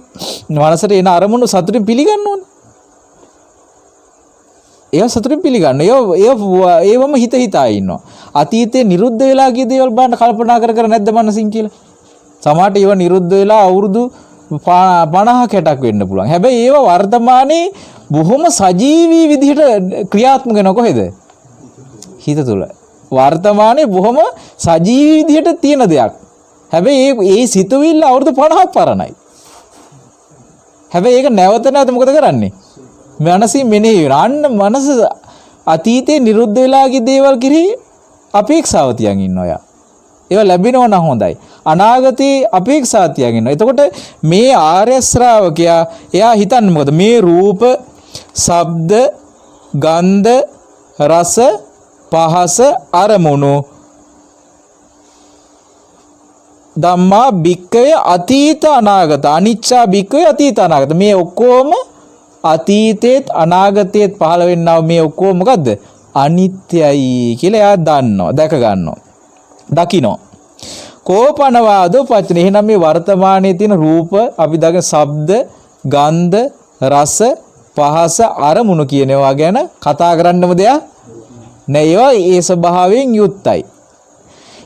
මනසට එන අරමුණු සතුටින් පිළිගන්න ඕනේ. ඒවා සතුටින් පිළිගන්න. ඒවම හිත හිතා ඉන්නවා. අතීතේ නිරුද්ධ වෙලා ගිය දේවල් බලන්න කල්පනා කර නැද්ද මනසින් කියලා? සමහරට ඒවා නිරුද්ධ වෙලා අවුරුදු 50 60ක් වෙන්න පුළුවන්. හැබැයි ඒවා වර්තමානයේ බොහොම සජීවී විදිහට ක්‍රියාත්මක වෙන කොහෙද? හිත තුළ. වර්තමානයේ බොහොම සජීවී විදිහට තියෙන දෙයක්. හැබැයි ඒ සිතුවිල්ල අවුරුදු 50ක් පරණයි. හැබැයි ඒක නැවත මොකද කරන්නේ? මනසින් මෙනෙහි වෙනවා. අන්න මනස අතීතේ නිරුද්ධ වෙලා ගිය දේවල් කිරී අපේක්ෂාව තියන් ඉන්නවා යා. ඒවා ලැබෙනවා නම් හොඳයි. අනාගතේ අපේක්ෂා තියන් ඉන්නවා. එතකොට මේ ආර්ය ශ්‍රාවකයා එයා හිතන්නේ මොකද? මේ රූප, ශබ්ද, ගන්ධ, රස, පහස, අරමුණු ධම්මා භික්කවේ අතීත අනාගත අනිච්චා භික්කවේ අතීත අනාගත මේ ඔක්කොම අතීතේත් අනාගතේත් පහළ වෙන්නව මේ ඔක්කොම මොකද්ද? අනිත්‍යයි කියලා එයා දන්නවා, දැක ගන්නවා, දකිනවා. කෝපනවාදෝ පච්චන. එහෙනම් මේ වර්තමානයේ තියෙන රූප, අපි දකින ශබ්ද, ගන්ධ, රස, පහස, අරමුණු කියන ඒවා ගැන කතා කරන්නම දෙයක් නෑ. ඒවා ඒ ස්වභාවයෙන් යුක්තයි.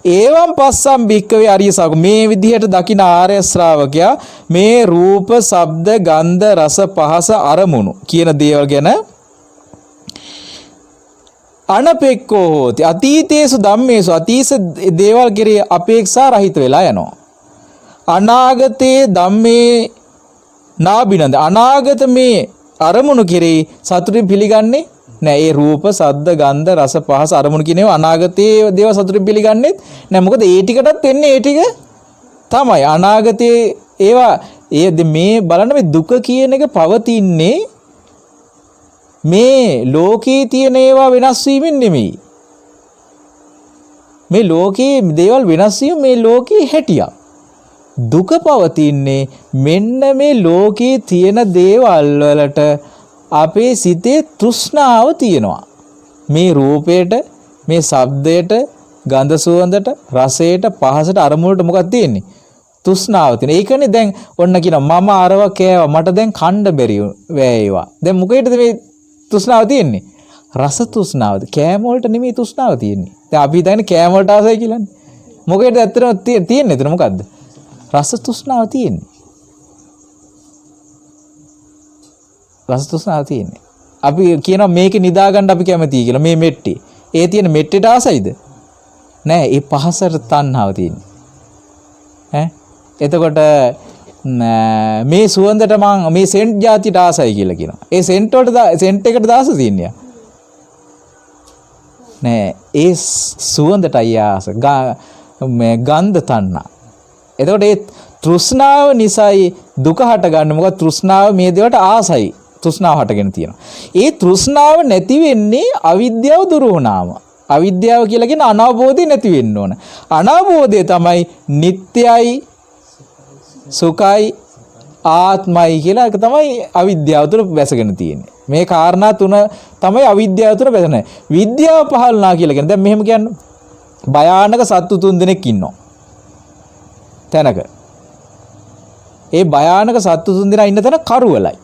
ඒවම් පස්සම් භික්කවේ අරිය ශාවක. මේ විදිහට දකින ආර්ය ශ්‍රාවකයා මේ රූප, ශබ්ද, ගන්ධ, රස, පහස, අරමුණු කියන දේවල් ගැන අනපෙක්කෝ හෝති. අතීතේසු ධම්මේසු අතීත දේවල් කෙරේ අපේක්ෂා රහිත වෙලා යනවා. අනාගතේ ධම්මේ නාබිනන්ද. අනාගත මේ අරමුණු කෙරේ සතුටින් පිළිගන්නේ නෑ. ඒ රූප, ශබ්ද, ගන්ධ, රස, පහස, අරමුණු කියන ඒවා අනාගතයේ දේවල් සතුටින් පිළිගන්නේ නෑ. මොකද ඒ ටිකටත් වෙන්නේ ඒ ටික තමයි. අනාගතයේ ඒවා මේ බලන්න මේ දුක කියන එක පවතින්නේ මේ ලෝකේ තියෙන ඒවා වෙනස් වීමෙන් නෙමෙයි. මේ ලෝකේ දේවල් වෙනස් වීම මේ ලෝකේ හැටියක්. දුක පවතින්නේ මෙන්න මේ ලෝකේ තියෙන දේවල් වලට අපේ සිතේ තෘෂ්ණාව තියෙනවා. මේ රූපයට, මේ ශබ්දයට, ගන්ධ සුවඳට, රසයට, පහසට, අරමුණට මොකක්ද තියෙන්නේ? තෘෂ්ණාව තියෙන. ඒකනේ දැන් ඔන්න කියනවා මම අරව කෑවා මට දැන් කන්න බැරි වේවා. දැන් මොකේද මේ තෘෂ්ණාව තියෙන්නේ? රස තෘෂ්ණාවද? කෑම වලට නෙමෙයි තෘෂ්ණාව තියෙන්නේ. දැන් අපි හිතන්නේ කෑම වලට ආසයි කියලානේ. මොකේද ඇත්තටම තියෙන්නේ? එතන මොකද්ද? රස තෘෂ්ණාව තියෙන්නේ. රස තෘෂ්ණාව තියෙන්නේ. අපි කියනවා මේක නිදා ගන්න අපි කැමතියි කියලා. මේ මෙට්ටි. ඒ තියෙන මෙට්ටේට ආසයිද? නෑ. ඒ පහසට තණ්හාව තියෙන්නේ. ඈ එතකොට මේ සුවඳට මම මේ සෙන්ට් જાතියට ආසයි කියලා කියනවා. ඒ සෙන්ට් වලට සෙන්ට් එකට දාස තියන්නේ නෑ. ඒ සුවඳටයි ආස. මේ ගන්ධ තණ්හා. එතකොට ඒ තෘෂ්ණාව නිසායි දුක හටගන්නේ. මොකද තෘෂ්ණාව මේ දේවල්ට ආසයි. තෘෂ්ණාව හටගෙන තියෙනවා. ඒ තෘෂ්ණාව නැති වෙන්නේ අවිද්‍යාව දුරු වුණාම. අවිද්‍යාව කියලා කියන අනවබෝධය නැති වෙන්න ඕන. අනවබෝධය තමයි නිට්ටයයි, සුඛයි, ආත්මයි කියලා එක තමයි අවිද්‍යාව තුළ වැසගෙන තියෙන්නේ. මේ කාරණා තුන තමයි අවිද්‍යාව තුන බෙදෙන්නේ. විද්‍යාව පහළ වුණා කියලා කියන්නේ දැන් මෙහෙම කියන්න. භයානක සත්තු 3 දෙනෙක් ඉන්නවා. තැනක. ඒ භයානක සත්තු 3 දෙනා ඉන්න තැන කරුවලයි.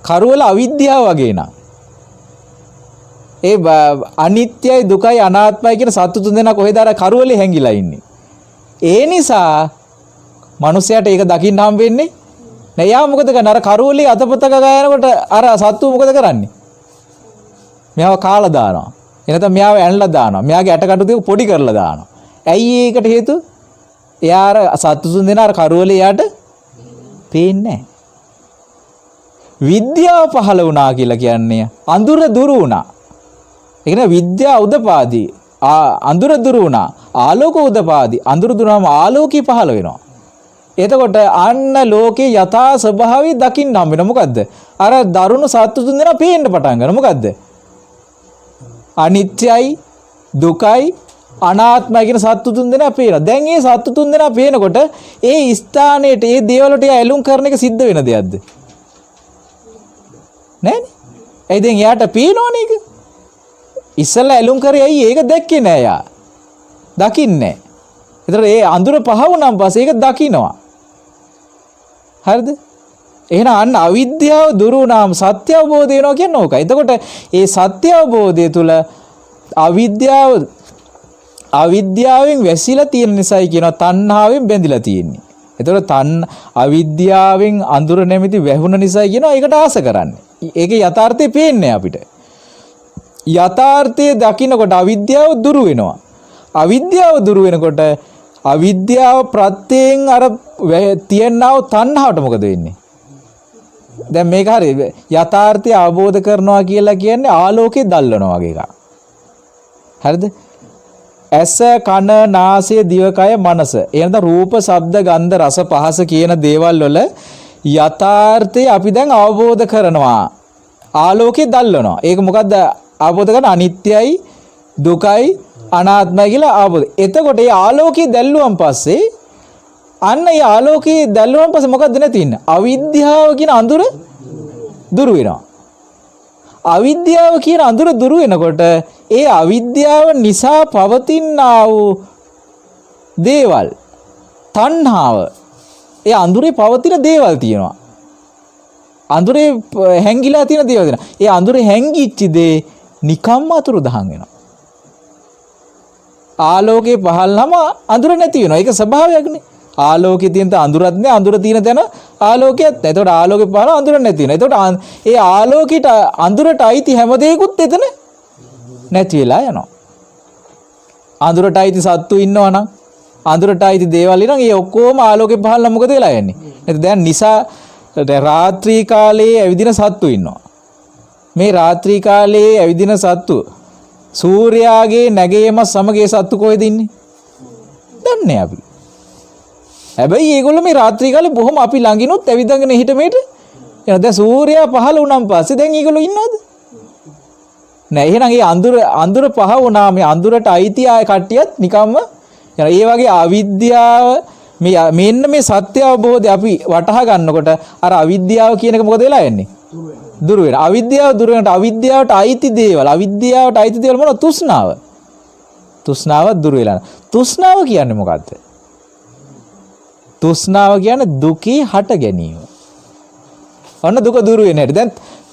කරුවල අවිද්‍යාව වගේ නා. ඒ අනිත්‍යයි දුකයි අනාත්මයි කියන සත්තු 3 දෙනා කොහෙද අර කරුවලේ හැංගිලා ඉන්නේ. ඒ නිසා මිනිසයාට ඒක දකින්න හම් වෙන්නේ නෑ. යා මොකද කරන්නේ? අර කරුවලේ අතපතක ගායනකොට අර සත්තු මොකද කරන්නේ? මෙයාව කාලා දානවා. එනතම මෙයාව ඇනලා දානවා. මෙයාගේ ඇටකටු දෙක පොඩි කරලා දානවා. ඇයි ඒකට හේතුව? එයා අර සත්තු 3 දෙනා අර කරුවලේ යාට පේන්නේ නෑ. විද්‍යාව පහළ වුණා කියලා කියන්නේ අඳුර දුරු වුණා. ඒ කියන්නේ විද්‍යාව උදපාදී අඳුර දුරු වුණා. ආලෝක උදපාදී අඳුර දුරම ආලෝකී පහළ වෙනවා. එතකොට අන්න ලෝකේ යථා ස්වභාවය දකින්න හම්බ වෙනවා. මොකද්ද? අර දරුණු සත්තු 3 දෙනා පේන්න පටන් ගන්නවා. මොකද්ද? අනිත්‍යයි දුකයි අනාත්මයි කියන සත්තු 3 දෙනා පේනවා. දැන් මේ සත්තු 3 දෙනා පේනකොට ඒ ස්ථානයේට ඒ දේවලට ඇලුම් කරන එක සිද්ධ වෙන දෙයක්ද? නෑනේ. ඒ දැන් යාට පේනවනේ ඒක. ඉස්සෙල්ලා ඇලුම් කරේ ඇයි ඒක දැක්කේ නෑ යා. දකින්නේ. ඒතර ඒ අඳුර පහ වුණාන් පස්සේ ඒක දකින්නවා. හරිද? එහෙනම් අන්න අවිද්‍යාව දුරු වුණාම සත්‍ය අවබෝධ වෙනවා කියන්නේ ඕකයි. එතකොට ඒ සත්‍ය අවබෝධය තුළ අවිද්‍යාවෙන් වැසිලා තියෙන නිසායි කියනවා තණ්හාවෙන් බැඳිලා තියෙන්නේ. එතකොට අවිද්‍යාවෙන් අඳුර නැමැති වැහුණ නිසායි කියනවා ඒකට ආස කරන්නේ. ඒකේ යථාර්ථය පේන්නේ අපිට. යථාර්ථය දකින්නකොට අවිද්‍යාව දුරු වෙනවා. අවිද්‍යාව දුරු වෙනකොට අවිද්‍යාව ප්‍රත්‍යයෙන් අර තියෙනව තණ්හාවට මොකද වෙන්නේ? දැන් මේක හරි යථාර්ථය අවබෝධ කරනවා කියලා කියන්නේ ආලෝකේ දැල්වනවා වගේ එකක්. හරිද? ඇස කන නාසය දිවකය මනස. එහෙනම් රූප ශබ්ද ගන්ධ රස පහස කියන දේවල් වල යථාර්ථය අපි දැන් අවබෝධ කරනවා. ආලෝකේ දැල්වනවා. ඒක මොකද්ද? අවබෝධ කරන අනිත්‍යයි දුකයි අනාත්මයි කියලා අවබෝධ. එතකොට මේ ආලෝකයේ දැල්ලුවන් පස්සේ අන්න මේ ආලෝකයේ දැල්ලුවන් පස්සේ මොකද්ද නැති ඉන්නේ? අවිද්‍යාව කියන අඳුර දුරු වෙනවා. අවිද්‍යාව කියන අඳුර දුරු වෙනකොට ඒ අවිද්‍යාව නිසා පවතිනා වූ දේවල් තණ්හාව ඒ අඳුරේ පවතින දේවල් තියෙනවා. අඳුරේ හැංගිලා තියෙන දේවල් තියෙනවා. ඒ අඳුරේ හැංගිච්ච දේ නිකම්ම අතුරු දහන් වෙනවා. ආලෝකේ පහළම අඳුර නැති වෙනවා. ඒක ස්වභාවයක්නේ. ආලෝකේ තියෙන තැන අඳුරත් නෑ. අඳුර තියෙන තැන ආලෝකයක් නෑ. එතකොට ආලෝකේ පහළ අඳුර නැති වෙනවා. එතකොට ඒ ආලෝකයට අඳුරට අයිති හැම දෙයක්වත් එතන නැති වෙලා යනවා. අඳුරට අයිති සත්තු ඉන්නවා නම් අඳුරට අයිති දේවල් ඉන්නවා. ඒ ඔක්කොම ආලෝකේ පහළ මොකද වෙලා යන්නේ? එතකොට දැන් නිසා රාත්‍රී කාලයේ ඇවිදින සත්තු ඉන්නවා. මේ රාත්‍රී කාලයේ ඇවිදින සත්තු සූර්යාගේ නැගීම සමගයේ සත්තු කොහෙද ඉන්නේ? දන්නේ අපි. හැබැයි ඒගොල්ලෝ මේ රාත්‍රී කාලේ බොහොම අපි ළඟිනුත් ඇවිදගෙන හිට මෙහෙට එනවා. දැන් සූර්යයා පහළ වුණාන් පස්සේ දැන් ඒගොල්ලෝ ඉන්නවද? නෑ. එහෙනම් ඒ අඳුර පහ වුණා මේ අඳුරට අයිති ආය කට්ටියත් නිකම්ම යනවා. ඒ වගේ අවිද්‍යාව මෙන්න මේ සත්‍ය අවබෝධය අපි වටහා ගන්නකොට අර අවිද්‍යාව කියන එක මොකද වෙලා යන්නේ? දුර වෙනවා. අවිද්‍යාව දුර වෙනකොට අවිද්‍යාවට අයිති දේවල් මොනවද? තෘෂ්ණාව. තෘෂ්ණාව දුර වෙලා. තෘෂ්ණාව කියන්නේ මොකද්ද? තෘෂ්ණාව කියන්නේ දුකේ හට ගැනීම. ඔන්න දුක දුර වෙන හැටි.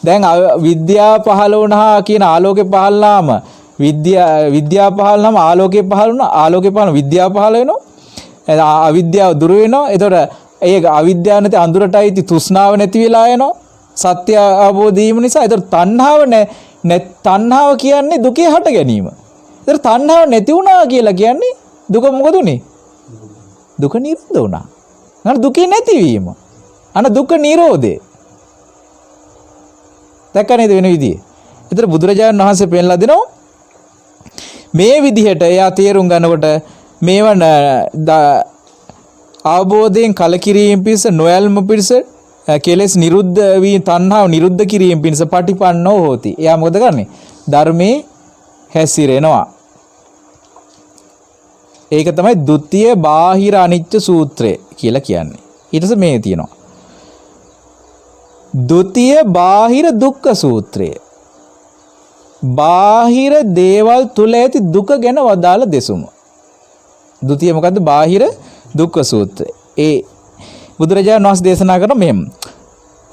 දැන් විද්‍යාව පහළ වුණා කියන ආලෝකේ පහළනාම විද්‍යාව පහළනාම ආලෝකේ පහළ වුණා. ආලෝකේ පහළ විද්‍යාව පහළ වෙනවා. අවිද්‍යාව දුර වෙනවා. එතකොට ඒක අවිද්‍යාව නැති අඳුරට අයිති තෘෂ්ණාව නැති වෙලා යනවා. සත්‍ය අවබෝධ වීම නිසා. ඒතර තණ්හාව කියන්නේ දුකේ හට ගැනීම. ඒතර තණ්හාව නැති වුණා කියලා කියන්නේ දුක මොකද උනේ? දුක නිරෝධ වුණා. නේද? දුකේ නැතිවීම. අන දුක නිරෝධය. දැක්කනේද වෙන විදිය? ඒතර බුදුරජාණන් වහන්සේ පෙන්ලා දෙනවා මේ විදිහට එයා තේරුම් ගන්නකොට මේවන අවබෝධයෙන් කලකිරීම පිණිස නොයල්ම පිණිස කෙලෙස් නිරුද්ධ වී තණ්හාව නිරුද්ධ කිරීම පිණිස පටිපන්නෝ හෝති. එයා මොකද කරන්නේ? ධර්මයේ හැසිරෙනවා. ඒක තමයි ဒုတိ ය බාහිර අනිච්ච සූත්‍රය කියලා කියන්නේ. ඊට පස්සේ මේ තියෙනවා. ද්විතීය බාහිර දුක්ඛ සූත්‍රය. බාහිර දේවල් තුල ඇති දුක ගැන වදාළ දෙසුම. ද්විතීය මොකද්ද? බාහිර දුක්ඛ සූත්‍රය. ඒ බුදුරජාණන් වහන්සේ දේශනා කරන මෙහෙම.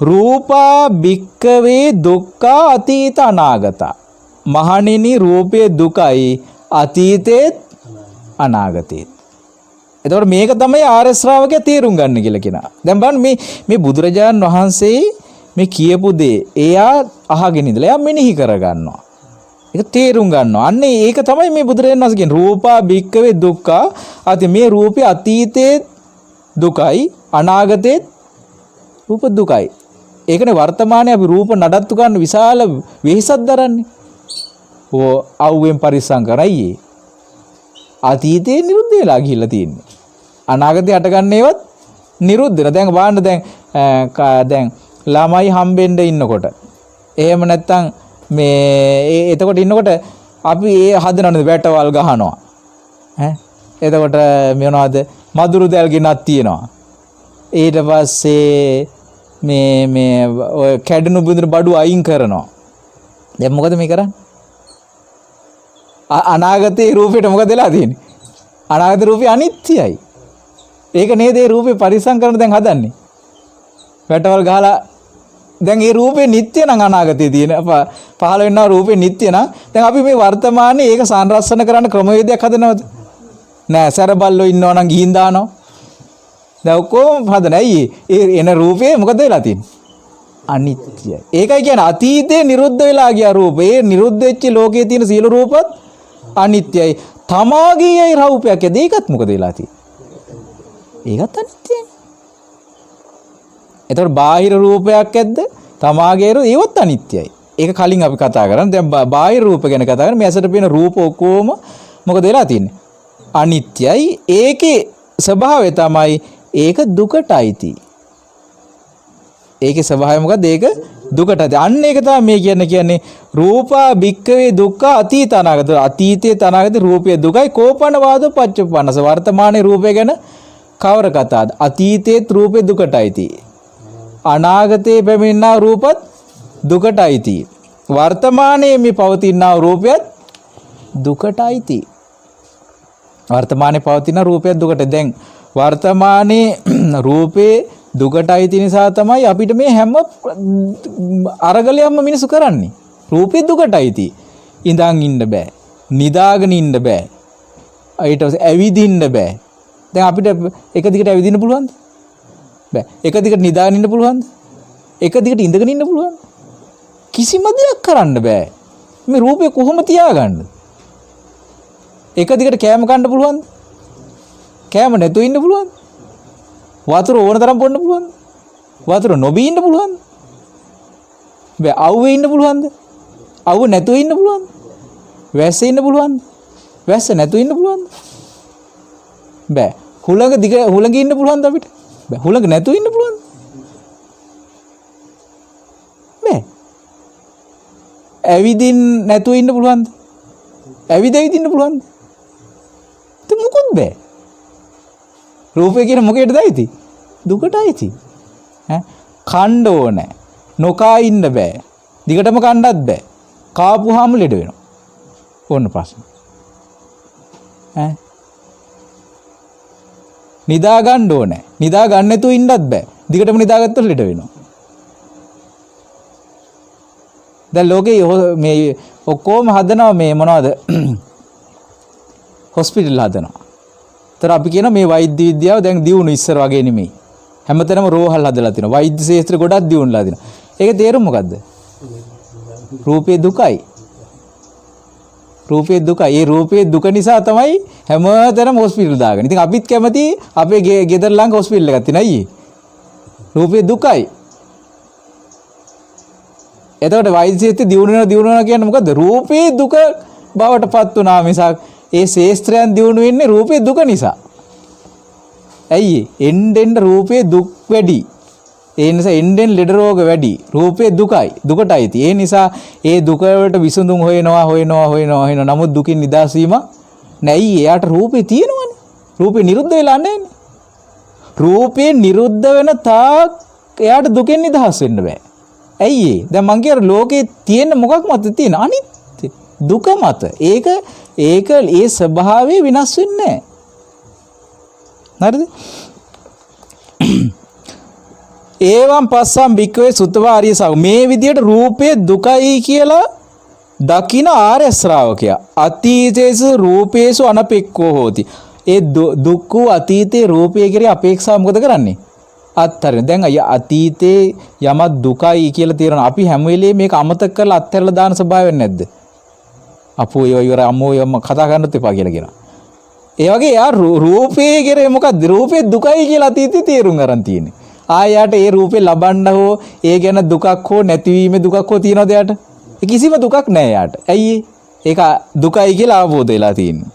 රූපා භික්කවේ දුක්ඛා අතීත අනාගත. මහණෙනි රූපයේ දුකයි අතීතේත් අනාගතේත්. එතකොට මේක තමයි ආර්ය ශ්‍රාවකයා තේරුම් ගන්න කියලා කියනවා. දැන් බලන්න මේ බුදුරජාණන් වහන්සේ මේ කියපු දේ එයා අහගෙන ඉඳලා එයා මෙනෙහි කරගන්නවා. ඒක තේරුම් ගන්නවා. අන්න ඒක තමයි මේ බුදුරජාණන් වහන්සේ කියන්නේ රූපා භික්කවේ දුක්ඛා. අති මේ රූපේ අතීතේ දුකයි අනාගතේ රූප දුකයි. ඒකනේ වර්තමානයේ අපි රූප නඩත්තු ගන්න විශාල වෙහෙසක් දරන්නේ. ඕ අවුවෙන් පරිස්සම් කරයි. අතීතේ නිරුද්ධ වෙලා ගිහිල්ලා තියෙන්නේ. අනාගතේ හට ගන්න ඒවත් නිරුද්ධ වෙනවා. දැන් බලන්න දැන් ළමයි හම්බෙන්න ඉන්නකොට එහෙම නැත්තම් මේ එතකොට ඉන්නකොට අපි ඒ හදනවනේ වැටවල් ගහනවා. එතකොට මොනවද මදුරු දැල් ගෙනත් තියෙනවා. ඊට පස්සේ මේ ඔය කැඩුණු බිඳුණු බඩු අයින් කරනවා. දැන් මොකද මේ කරන්නේ? අනාගතේ රූපෙට මොකද වෙලා තියෙන්නේ? අනාගත රූපේ අනිත්‍යයි. ඒක නේද ඒ රූපේ පරිසම් කරන දැන් හදන්නේ. වැටවල් ගහලා දැන් මේ රූපේ නිට්ටය නම් අනාගතේ තියෙන පහළ වෙනා රූපේ නිට්ටය නම් දැන් අපි මේ වර්තමානයේ ඒක සංරක්ෂණ කරන්න ක්‍රමවේදයක් හදනවද? නෑ සැරබල්ලෝ ඉන්නවා නම් ගිහින් දානවා. දැන් ඔක්කොම හදන ඇයි ඒ එන රූපේ මොකද වෙලා තියෙන්නේ? අනිත්‍යයි. ඒකයි කියන්නේ අතීතේ නිරුද්ධ වෙලා ගිය රූපේ. ඒ නිරුද්ධ වෙච්ච ලෝකයේ තියෙන සියලු රූපත් අනිත්‍යයි. තමාගේයි රූපයක් ඇද ඒකත් මොකද වෙලා තියෙන්නේ? ඒකත් අනිත්‍යයි. එතකොට බාහිර රූපයක් ඇද්ද? තමාගේ ඒවත් අනිත්‍යයි. ඒක කලින් අපි කතා කරන්නේ. දැන් බාහිර රූප ගැන කතා කරන්නේ. මේ ඇසට පේන රූප ඔක්කොම මොකද වෙලා තියෙන්නේ? අනිත්‍යයි. ඒකේ ස්වභාවය තමයි ඒක දුකටයි. ඒකේ ස්වභාවය මොකද? ඒක දුකටයි. අන්න ඒක තමයි මේ කියන්නේ රූපා භික්කවේ දුක්ඛ අතීත අනාගත. අතීතයේ අනාගත රූපයේ දුකයි කෝපන වාද පච්චපන්නස. වර්තමානයේ රූපය ගැන කවර කතාවද? අතීතයේ රූපේ දුකටයි. අනාගතයේ පැමිණෙනා රූපත් දුකටයි. වර්තමානයේ මේ පවතිනා රූපයත් දුකටයි. වර්තමානයේ පවතින රූපයත් දුකට. දැන් වර්තමානයේ රූපේ දුකටයි තියෙන නිසා තමයි අපිට මේ හැම අරගලයක්ම මිනිසු කරන්නේ. රූපේ දුකටයි. ඉඳන් ඉන්න බෑ. නිදාගෙන ඉන්න බෑ. ඊට පස්සේ ඇවිදින්න බෑ. දැන් අපිට එක දිගට ඇවිදින්න පුළුවන්ද? බෑ. එක දිගට නිදාගෙන ඉන්න පුළුවන්ද? එක දිගට ඉඳගෙන ඉන්න පුළුවන්ද? කිසිම දෙයක් කරන්න බෑ. මේ රූපේ කොහොම තියාගන්නද? එක දිගට කෑම කන්න පුළුවන්ද? කෑම නැතුව ඉන්න පුළුවන්ද? වතුර ඕන තරම් බොන්න පුළුවන්ද? වතුර නොබී ඉන්න පුළුවන්ද? බෑ. අවුවේ ඉන්න පුළුවන්ද? අවුව නැතුව ඉන්න පුළුවන්ද? වැස්සේ ඉන්න පුළුවන්ද? වැස්ස නැතුව ඉන්න පුළුවන්ද? බෑ. හුළඟ ඉන්න පුළුවන්ද අපිට? බෑ. හුළඟ නැතුව ඉන්න පුළුවන්ද? බෑ. ඇවිදින් නැතුව ඉන්න පුළුවන්ද? ඇවිදින්න පුළුවන්ද? ඒක මොකොත් බෑ. රූපේ කියන මොකේද දැයිති? දුකටයි. කණ්ඩ ඕනේ. නොකා ඉන්න බෑ. දිගටම කණ්ඩත් බෑ. කාපුවාම ලෙඩ වෙනවා. ඕන ප්‍රශ්න. නිදා ගන්න ඕනේ. නිදා ගන්න නැතුව ඉන්නත් බෑ. දිගටම නිදාගත්තොත් ලෙඩ වෙනවා. දැන් ලෝකේ මේ ඔක්කොම හදනවා මේ මොනවද? හොස්පිටල් හදනවා. ඒතර අපි කියන මේ වෛද්‍ය විද්‍යාව දැන් දියුණු ඉස්සර වගේ නෙමෙයි. හැමතැනම රෝහල් හදලා තිනවා. වෛද්‍ය ශාස්ත්‍රය ගොඩක් දියුණුලා තිනවා. ඒකේ තේරුම මොකද්ද? රූපේ දුකයි. රූපේ දුකයි. ඒ රූපේ දුක නිසා තමයි හැමතැනම හොස්පිටල් දාගන්නේ. ඉතින් අපිත් කැමති අපේ ගෙදර ළඟ හොස්පිටල් එකක් තියෙන අයියේ. රූපේ දුකයි. එතකොට වෛද්‍ය ශාස්ත්‍රය දියුණුවනවා කියන්නේ මොකද්ද? රූපේ දුක බවට පත් වුණා මිසක් ඒ ශාස්ත්‍රයන් දියුණු වෙන්නේ රූපේ දුක නිසා. ඇයි? එන්නෙන් රූපේ දුක් වැඩි. ඒ නිසා එන්නෙන් ලෙඩ රෝග වැඩි. රූපේ දුකයි. දුකටයි. ඒ නිසා ඒ දුක වලට විසඳුම් හොයනවා. නමුත් දුකින් නිදහස් වීම නැයි. එයාට රූපේ තියෙනවනේ. රූපේ නිරුද්ධ වෙලා නැහැනේ. රූපේ නිරුද්ධ වෙන තාක් එයාට දුකෙන් නිදහස් වෙන්න බෑ. ඇයි ඒ? දැන් මං කියන ලෝකේ තියෙන මොකක් මත තියෙන? අනිත්‍ය. දුක මත. ඒක ඒ ස්වභාවය විනාශ වෙන්නේ නැහැ. හරිද? ඒවම් පස්සම් භික්කවේ සුත්තවා ආර්ය ශ්‍රාවක මේ විදියට රූපේ දුකයි කියලා දකින ආර්ය ශ්‍රාවකයා අතීතේසු රූපේසු අනපෙක්කෝ හෝති. ඒ දුක්ඛ අතීතේ රූපය කෙරේ අපේක්ෂාව මොකද කරන්නේ? අත්හරින. දැන් අතීතේ යමක් දුකයි කියලා තේරෙනවා. අපි හැම වෙලේම මේක අමතක කරලා අත්හැරලා දාන ස්වභාවයක් නැද්ද? අපෝ ඒව ඉවර අම්මෝ යම කතා කරන්නත් එපා කියලා කියනවා. ඒ වගේ යා රූපේ කෙරේ මොකද්ද? රූපේ දුකයි කියලා අතීතේ තේරුම් ගන්න තියෙන්නේ. ආයාට ඒ රූපේ ලබන්න හෝ ඒ ගැන දුකක් හෝ නැතිවීමේ දුකක් හෝ තියනවද යාට? කිසිම දුකක් නැහැ යාට. ඇයි ඒක දුකයි කියලා අවබෝධ වෙලා තියෙන්නේ.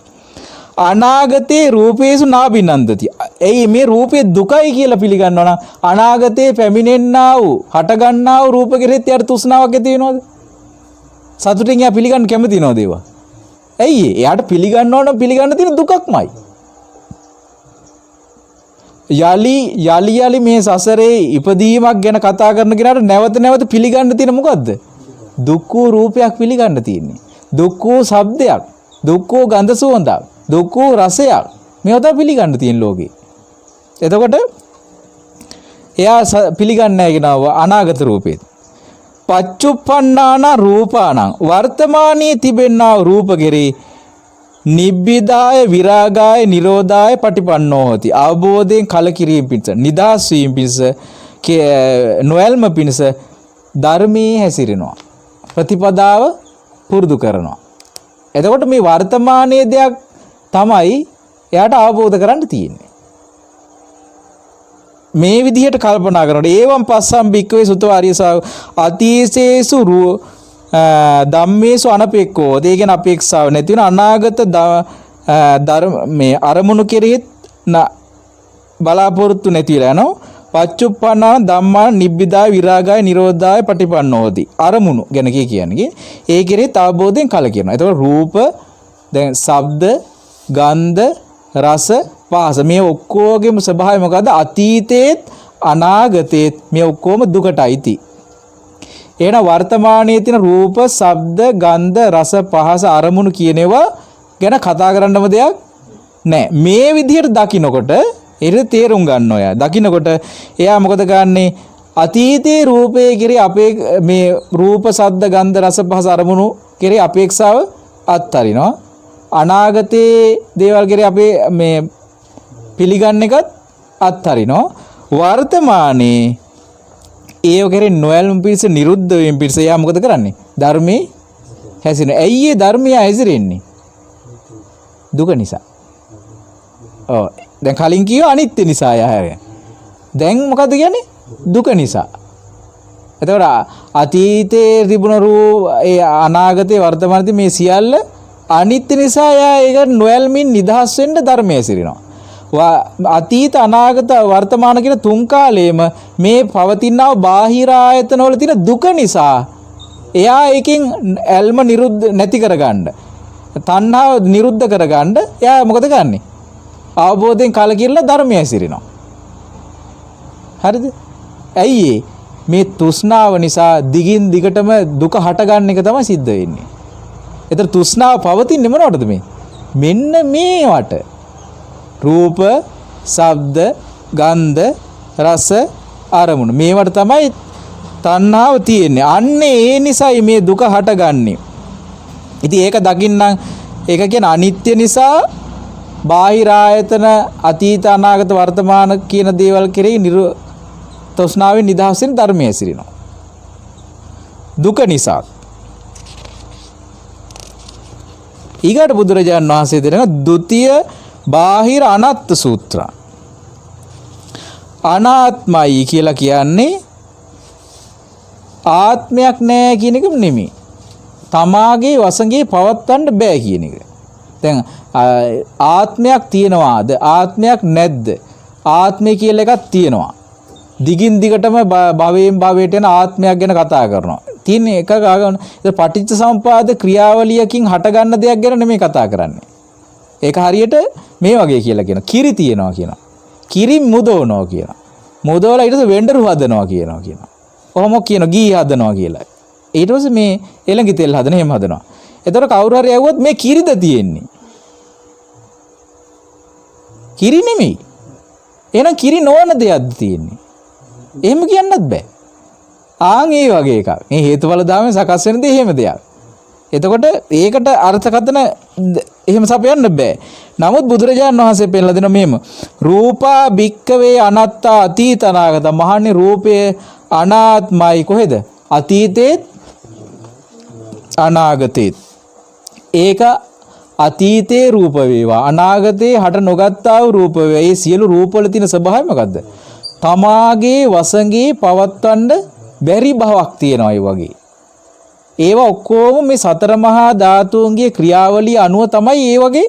අනාගතේ රූපේසු නාබිනන්දති. එයි මේ රූපේ දුකයි කියලා පිළිගන්නවා නම් අනාගතේ පැමිණෙන්නා වූ හටගන්නා වූ රූප කෙරෙහිත් යාට තෘෂ්ණාවක් ඇති වෙනවද? සතුටින් යා පිළිගන්න කැමති නෝද ඒවා? ඇයි එයාට පිළිගන්න ඕන පිළිගන්න තියෙන දුකක්මයි. යලි මේ සසරේ ඉපදීමක් ගැන කතා කරන කෙනාට නැවත නැවත පිළිගන්න තියෙන මොකද්ද? දුක්ඛ රූපයක් පිළිගන්න තියෙන්නේ. දුක්ඛ ශබ්දයක්, දුක්ඛ ගන්ධ සුවඳක්, දුක්ඛ රසයක්. මේවා තමයි පිළිගන්න තියෙන ලෝකේ. එතකොට එයා පිළිගන්නේ නැහැ කියනවා අනාගත රූපේ. පච්චුප්පන්නාන රූපානං වර්තමානයේ තිබෙනා රූප කෙරේ නිබ්බිදාය විරාගාය නිරෝධාය පටිපන්නෝ හොති. අවබෝධයෙන් කලකිරීම පිණිස නිදහස් වීම පිණිස නොයල්ම පිණිස ධර්මයේ හැසිරෙනවා. ප්‍රතිපදාව පුරුදු කරනවා. එතකොට මේ වර්තමානයේ දෙයක් තමයි එයාට අවබෝධ කරන්න තියෙන්නේ. මේ විදිහට කල්පනා කරනකොට ඒවම් පස්සම් භික්කවේ සුතව ආර්ය ශ්‍රාවක අතීතේසු ධම්මේසු අනපේක්ඛෝ. ඒ කියන අපේක්ෂාව නැති වෙන අනාගත ධර්ම මේ අරමුණු කෙරෙහිත් බලාපොරොත්තු නැතිලා යනවා. පච්චුප්පන්නාන ධම්මාන නිබ්බිදාය විරාගාය නිරෝධාය පටිපන්නෝති. අරමුණු ගැන කියන්නේ ඒ කෙරෙහිත් අවබෝධයෙන් කලකිරනවා. එතකොට රූප දැන් ශබ්ද ගන්ධ රස පහස මේ ඔක්කොගේම ස්වභාවය මොකද්ද? අතීතේත් අනාගතේත් මේ ඔක්කොම දුකටයි. එහෙනම් වර්තමානයේ තියෙන රූප, ශබ්ද, ගන්ධ, රස, පහස අරමුණු කියනවා ගැන කතා කරන්නම දෙයක් නැහැ. මේ විදිහට දකින්නකොට ඒක තේරුම් ගන්න ඔය. දකින්නකොට එයා මොකද ගන්නෙ? අතීතේ රූපේ කෙරේ අපේ මේ රූප, ශබ්ද, ගන්ධ, රස, පහස අරමුණු කෙරේ අපේක්ෂාව අත්හරිනවා. අනාගතේ දේවල් කෙරේ අපේ මේ පිළිගන්න එකත් අත්හරිනවා. වර්තමානයේ ඒව කෙරේ නොයල්ම පිණිස නිරුද්ධ වීම පිණිස යා මොකද කරන්නේ? ධර්මයේ හැසිරෙන. ඇයි ඒ ධර්මයේ හැසිරෙන්නේ? දුක නිසා. ඔව්. දැන් කලින් කිව්ව අනිත්‍ය නිසා යා. දැන් මොකද කියන්නේ? දුක නිසා. එතකොට අතීතයේ තිබුණ ඒ අනාගතේ වර්තමානයේ මේ සියල්ල අනිත්‍ය නිසා යා ඒක නොයල්මින් නිදහස් වෙන්න ධර්මයේ හැසිරෙනවා. අතීත අනාගත වර්තමාන කියන තුන් කාලයේම මේ පවතිනා බාහිර ආයතන වල තියෙන දුක නිසා එයා ඒකෙන් ඇල්ම නිරුද්ධ නැති කරගන්න තණ්හාව නිරුද්ධ කරගන්න එයා මොකද කරන්නේ? අවබෝධයෙන් කලකිරලා ධර්මයේ හැසිරෙනවා. හරිද? ඇයි මේ තෘෂ්ණාව නිසා දිගින් දිගටම දුක හටගන්න එක තමයි සිද්ධ වෙන්නේ. ඒතර තෘෂ්ණාව පවතින්නේ මොනවටද මේ? මෙන්න මේවට. රූප, ශබ්ද, ගන්ධ, රස, අරමුණු. මේවට තමයි තණ්හාව තියෙන්නේ. අන්න ඒ නිසායි මේ දුක හටගන්නේ. ඉතින් ඒක දකින්නම් ඒක කියන්නේ අනිත්‍ය නිසා බාහිර ආයතන අතීත අනාගත වර්තමාන කියන දේවල් කෙරෙහි තෘෂ්ණාවෙන් නිදහස් වෙන ධර්මයේ හැසිරෙනවා. දුක නිසා. ඊගාට බුදුරජාණන් වහන්සේ දෙන ဒုတိ ය බාහිර අනාත්ම සූත්‍ර. අනාත්මයි කියලා කියන්නේ ආත්මයක් නැහැ කියන එක නෙමෙයි. තමාගේ වසඟේ පවත්වන්න බෑ කියන එක. දැන් ආත්මයක් තියනවාද? ආත්මයක් නැද්ද? ආත්මය කියලා එකක් තියෙනවා. දිගින් දිගටම භවයෙන් භවයට යන ආත්මයක් ගැන කතා කරනවා. තියෙන එක ගන්න. ඒක පටිච්ච සමුප්පාද ක්‍රියාවලියකින් හටගන්න දෙයක් ගැන නෙමෙයි කතා කරන්නේ. ඒක හරියට මේ වගේ කියලා කියනවා. කිරි තියනවා කියනවා. කිරි මුදවනවා කියනවා. මුදවලා ඊට පස්සේ වෙන්ඩරු හදනවා කියනවා. ඔහොම කියන ගී හදනවා කියලා. ඊට පස්සේ මේ එළඟි තෙල් හදන එහෙම හදනවා. එතකොට කවුරු හරි ඇහුවොත් මේ කිරිද තියෙන්නේ? කිරි නෙමෙයි. එහෙනම් කිරි නොවන දෙයක්ද තියෙන්නේ? එහෙම කියන්නත් බෑ. ආන් ඒ වගේ එකක්. මේ හේතුඵල ධර්මයෙන් සකස් වෙන දේ එහෙම දෙයක්. එතකොට ඒකට අර්ථකථන එහෙම සපයන්න බෑ. නමුත් බුදුරජාණන් වහන්සේ පෙන්නලා දෙන මෙහෙම රූපා භික්කවේ අනාත්තා අතීත අනාගත මහන්නේ රූපය අනාත්මයි කොහෙද? අතීතේත් අනාගතේත්. ඒක අතීතේ රූප වේවා අනාගතේ හට නොගත්තා වූ රූප වේවා. මේ සියලු රූපවල තියෙන ස්වභාවය මොකද්ද? තමාගේ වසඟේ පවත්වන්න බැරි බවක් තියෙනවා ඒ වගේ. ඒවා ඔක්කොම මේ සතර මහා ධාතුන්ගේ ක්‍රියාවලිය අනුව තමයි ඒ වගේ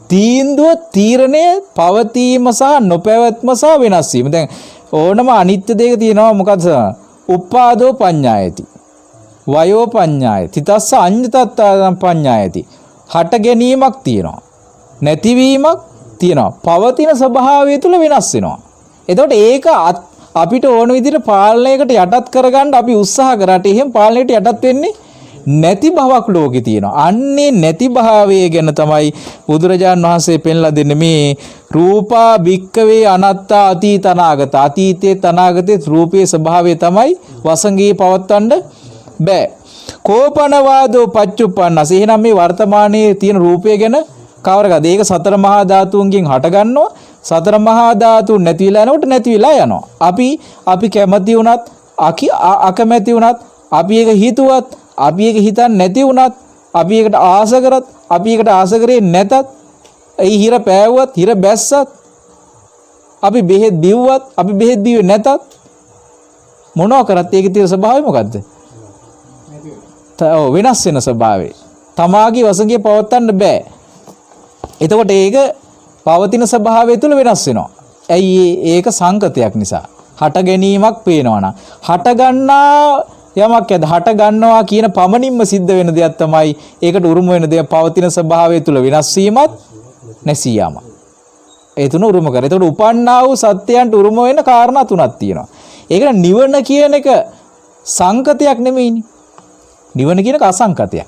තීන්දුව තීරණය පවතීම සහ නොපැවැත්ම සහ වෙනස් වීම. දැන් ඕනම අනිත්‍ය දෙයක තියෙනවා මොකද්ද? උප්පාදෝ පඤ්ඤායති. වයෝ පඤ්ඤායති. තිතස්ස අඤ්ඤතත්තාං පඤ්ඤායති. හට ගැනීමක් තියෙනවා. නැතිවීමක් තියෙනවා. පවතින ස්වභාවය තුල වෙනස් වෙනවා. එතකොට ඒක අපිට ඕන විදිහට පාලනයකට යටත් කරගන්න අපි උත්සාහ කරාට එහෙම පාලනයකට යටත් වෙන්නේ නැති බවක් ලෝකේ තියෙනවා. අන්නේ නැති භාවය ගැන තමයි බුදුරජාන් වහන්සේ පෙන්ලා දෙන්නේ මේ රූපා භික්කවේ අනාත්තා අතීත අනාගත. අතීතේ අනාගතේ රූපේ ස්වභාවය තමයි වසඟේ පවත්වන්න බෑ. කෝපනවාදෝ පච්චුප්පන්නස. එහෙනම් මේ වර්තමානයේ තියෙන රූපය ගැන කවරකද? ඒක සතර මහා ධාතුන්ගෙන් හටගන්නවා. සතර මහා ධාතු නැති වෙලා යනකොට නැති වෙලා යනවා. අපි කැමති වුණත් අකමැති වුණත් අපි ඒක හිතුවත් අපි ඒක හිතන්නේ නැති වුණත් අපි ඒකට ආස කරත් අපි ඒකට ආස කරේ නැතත් ඒ හිර පෑවුවත් හිර බැස්සත් අපි බෙහෙත් බිව්වත් අපි බෙහෙත් බිව්වේ නැතත් මොනවා කරත් ඒකේ තියෙන ස්වභාවය මොකද්ද? වෙනස් වෙන ස්වභාවය. තමාගේ වසඟේ පවත්වන්න බෑ. එතකොට ඒක පවතින ස්වභාවය තුළ වෙනස් වෙනවා. ඇයි ඒක සංකතයක් නිසා. හට ගැනීමක් පේනවනම් හට ගන්නා යමක් ඇද හට ගන්නවා කියන පමණින්ම සිද්ධ වෙන දෙයක් තමයි ඒකට උරුම වෙන දෙයක් පවතින ස්වභාවය තුළ වෙනස් වීමත් නැසී යාම. ඒ තුන උරුම කර. එතකොට උපන්නා වූ සත්‍යයන්ට උරුම වෙන කාරණා තුනක් තියෙනවා. ඒකට නිවන කියන එක සංකතයක් නෙමෙයිනේ. නිවන කියන එක අසංකතයක්.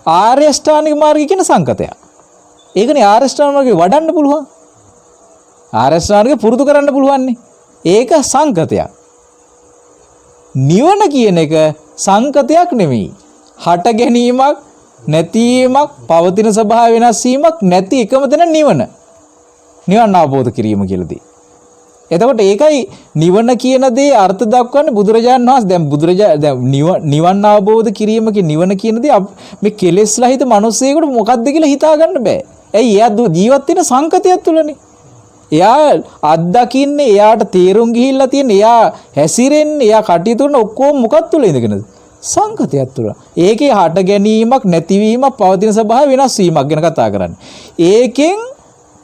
ආර්ය අෂ්ටාංගික මාර්ගය කියන සංකතයක්. ඒකනේ ආර්ය අෂ්ටාංගික මාර්ගය වඩන්න පුළුවන්. ආර්ය අෂ්ටාංගික පුරුදු කරන්න පුළුවන්නේ. ඒක සංකතයක්. නිවන කියන එක සංකතයක් නෙමෙයි. හට ගැනීමක්, නැතිවීමක්, පවතින ස්වභාවය වෙනස් වීමක් නැති එකම තැන නිවන. නිවන් අවබෝධ කිරීම කියලාදී. එතකොට ඒකයි නිවන කියන දේ අර්ථ දක්වන්නේ බුදුරජාණන් වහන්සේ. දැන් නිවන් අවබෝධ කිරීම නිවන කියන දේ මේ කෙලෙස්ලා හිත මිනිස්සෙකුට මොකද්ද කියලා හිතා ගන්න බෑ. ඇයි එයා ජීවත් වෙන සංකතයක් තුලනේ. එයා අත්දකින්නේ, එයාට තේරුම් ගිහිල්ලා තියෙන, එයා හැසිරෙන්නේ, එයා කටයුතු කරන ඔක්කොම මොකක් තුල ඉඳගෙනද? සංකතයක් තුල. ඒකේ හට ගැනීමක්, නැතිවීමක්, පවතින ස්වභාවය වෙනස් වීමක් ගැන කතා කරන්නේ. ඒකෙන්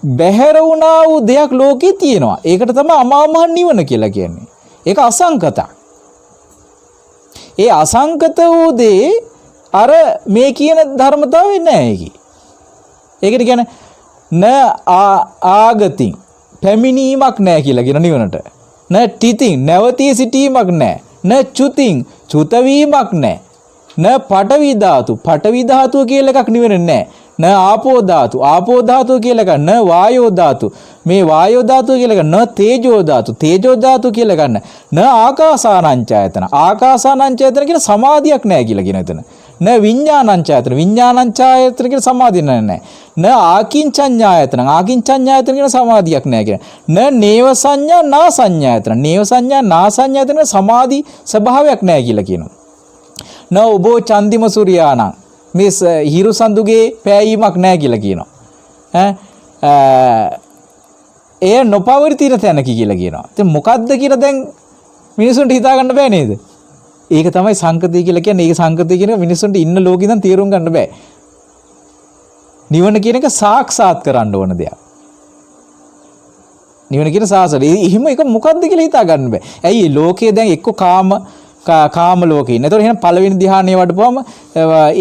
බැහැර වුණා වූ දෙයක් ලෝකේ තියෙනවා. ඒකට තමයි අමා මහ නිවන කියලා කියන්නේ. ඒක අසංකතක්. ඒ අසංකත වූ දේ අර මේ කියන ධර්මතාවය නෑ ඒකේ. ඒකට කියන්නේ න ආගතින් පැමිණීමක් නෑ කියලා කියන නිවනට. න තිතින් නැවතී සිටීමක් නෑ. න චුතින් චුතවීමක් නෑ. න පඨවි ධාතුව කියලා එකක් නිවන නෑ. න ආපෝ ධාතුව කියලා එකක් න වායෝ ධාතු. මේ වායෝ ධාතුව කියලා එකක් න තේජෝ ධාතු කියලා ගන්න. න ආකාසානංචයතන කියලා සමාධියක් නෑ කියලා කියන එතන. න විඥානංචයතන කියලා සමාධිය නෑ. න ආකින්චඤ්ඤායතන කියලා සමාධියක් නෑ කියන. න නේව සංඥා නා සංඥායතන සමාධි ස්වභාවයක් නෑ කියලා කියනවා. න උබෝ චන්දිම සූර්යානං මේ හිරු සඳුගේ පෑයීමක් නැහැ කියලා කියනවා. එය නොපවතින තැනක කියලා කියනවා. ඉතින් මොකද්ද කියලා දැන් මිනිසුන්ට හිතා ගන්න බෑ නේද? ඒක තමයි සංකතය කියලා කියන්නේ. ඒක සංකතය කියන මිනිසුන්ට ඉන්න ලෝකෙ ඉඳන් තේරුම් ගන්න බෑ. නිවන කියන එක සාක්ෂාත් කරන්න ඕන දෙයක්. නිවන කියන සාසල. එහෙම එක මොකද්ද කියලා හිතා ගන්න බෑ. ඇයි ලෝකයේ දැන් එක්ක කාම ලෝකේ ඉන්න. ඒතකොට එහෙනම් පළවෙනි ධ්‍යානයේ වඩපුවම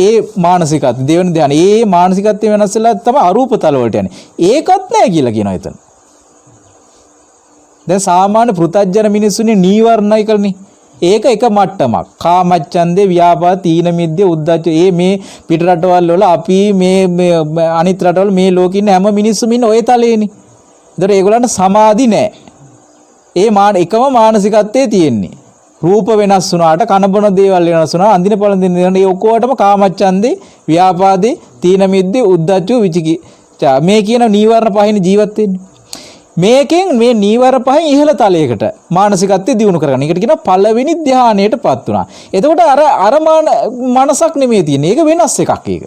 ඒ මානසිකත්වය, දෙවෙනි ධ්‍යාන, ඒ මානසිකත්වය වෙනස් වෙලා තමයි අරූප තල වලට යන්නේ. ඒකත් නැහැ කියලා කියනවා එතන. දැන් සාමාන්‍ය පෘථජන මිනිස්සුනේ නීවරණයි කරන්නේ. ඒක එක මට්ටමක්. කාමච්ඡන්දේ, ව්‍යාපාද, තීන මිද්දේ, උද්ධච්ච මේ පිට රටවල් වල අපි මේ අනිත් රටවල මේ ලෝකෙ ඉන්න හැම මිනිස්සුම ඉන්න ওই තලයේනේ. ඒතර ඒගොල්ලන්ට සමාධි නැහැ. ඒ එකම මානසිකත්වයේ තියෙන්නේ. රූප වෙනස් වුණාට, කන බොන දේවල් වෙනස් වුණා, අඳින පළඳින දේවල් මේ ඔක්කොටම කාමච්ඡන්දේ, ව්‍යාපාදේ, තීන මිද්දේ, උද්ධච්ච, විචිකිච්ඡා මේ කියන නීවරණ පහින් ජීවත් වෙන්නේ. මේකෙන් මේ නීවරණ පහෙන් ඉහළ තලයකට මානසිකත්වය දියුණු කරගන්න. ඒකට කියනවා පළවෙනි ධානයටපත් වුණා. එතකොට අර මනසක් නෙමෙයි තියෙන්නේ. ඒක වෙනස් එකක් ඒක.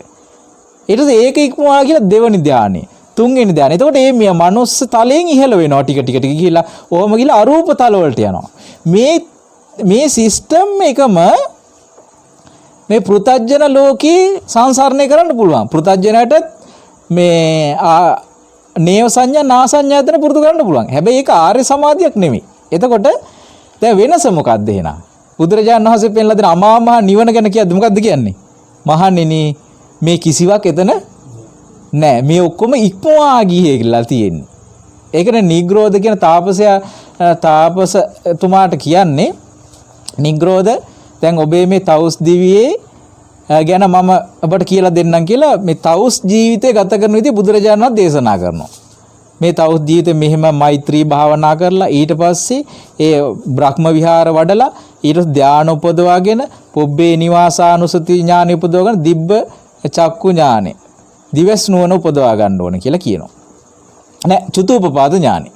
ඊට පස්සේ ඒක ඉක්මවා කියලා දෙවෙනි ධානය. තුන්වෙනි ධානය. එතකොට මේ මනුස්ස තලයෙන් ඉහළ වෙනවා ටික ටික ගිහිලා. ඔහොම ගිහිලා අරූප තල වලට යනවා. මේ සිස්ටම් එකම මේ පෘථජන ලෝකේ සංසරණය කරන්න පුළුවන්. පෘථජනයට මේ නේව සංඥා නා සංඥාතන පුරුදු කරන්න පුළුවන්. හැබැයි ඒක ආර්ය සමාධියක් නෙමෙයි. එතකොට දැන් වෙනස මොකක්ද එහෙනම්? බුදුරජාණන් වහන්සේ පෙන්ලා දෙන අමා මහ නිවන ගැන කියද්දි මොකද්ද කියන්නේ? මහණෙනි මේ කිසිවක් එතන නැහැ. මේ ඔක්කොම ඉක්මවා ගියේ කියලා තියෙන්නේ. ඒකනේ නිග්‍රෝධ කියන තාපසතුමාට කියන්නේ නිග්‍රෝධ දැන් ඔබේ මේ තවුස් දිවියේ ගැන මම ඔබට කියලා දෙන්නම් කියලා මේ තවුස් ජීවිතය ගත කරන විදිහ බුදුරජාණන් වහන්සේ දේශනා කරනවා. මේ තවුස් ජීවිතේ මෙහෙම මෛත්‍රී භාවනා කරලා ඊට පස්සේ ඒ බ්‍රහ්ම විහාර වඩලා ඊට ධානය උපදවාගෙන පොබ්බේ නිවාසානුසති ඥානෙ උපදවගෙන දිබ්බ චක්කු ඥානෙ දිවස් නුවණ උපදවා ගන්න ඕන කියලා කියනවා. නෑ චතුප්පපාද ඥානෙ.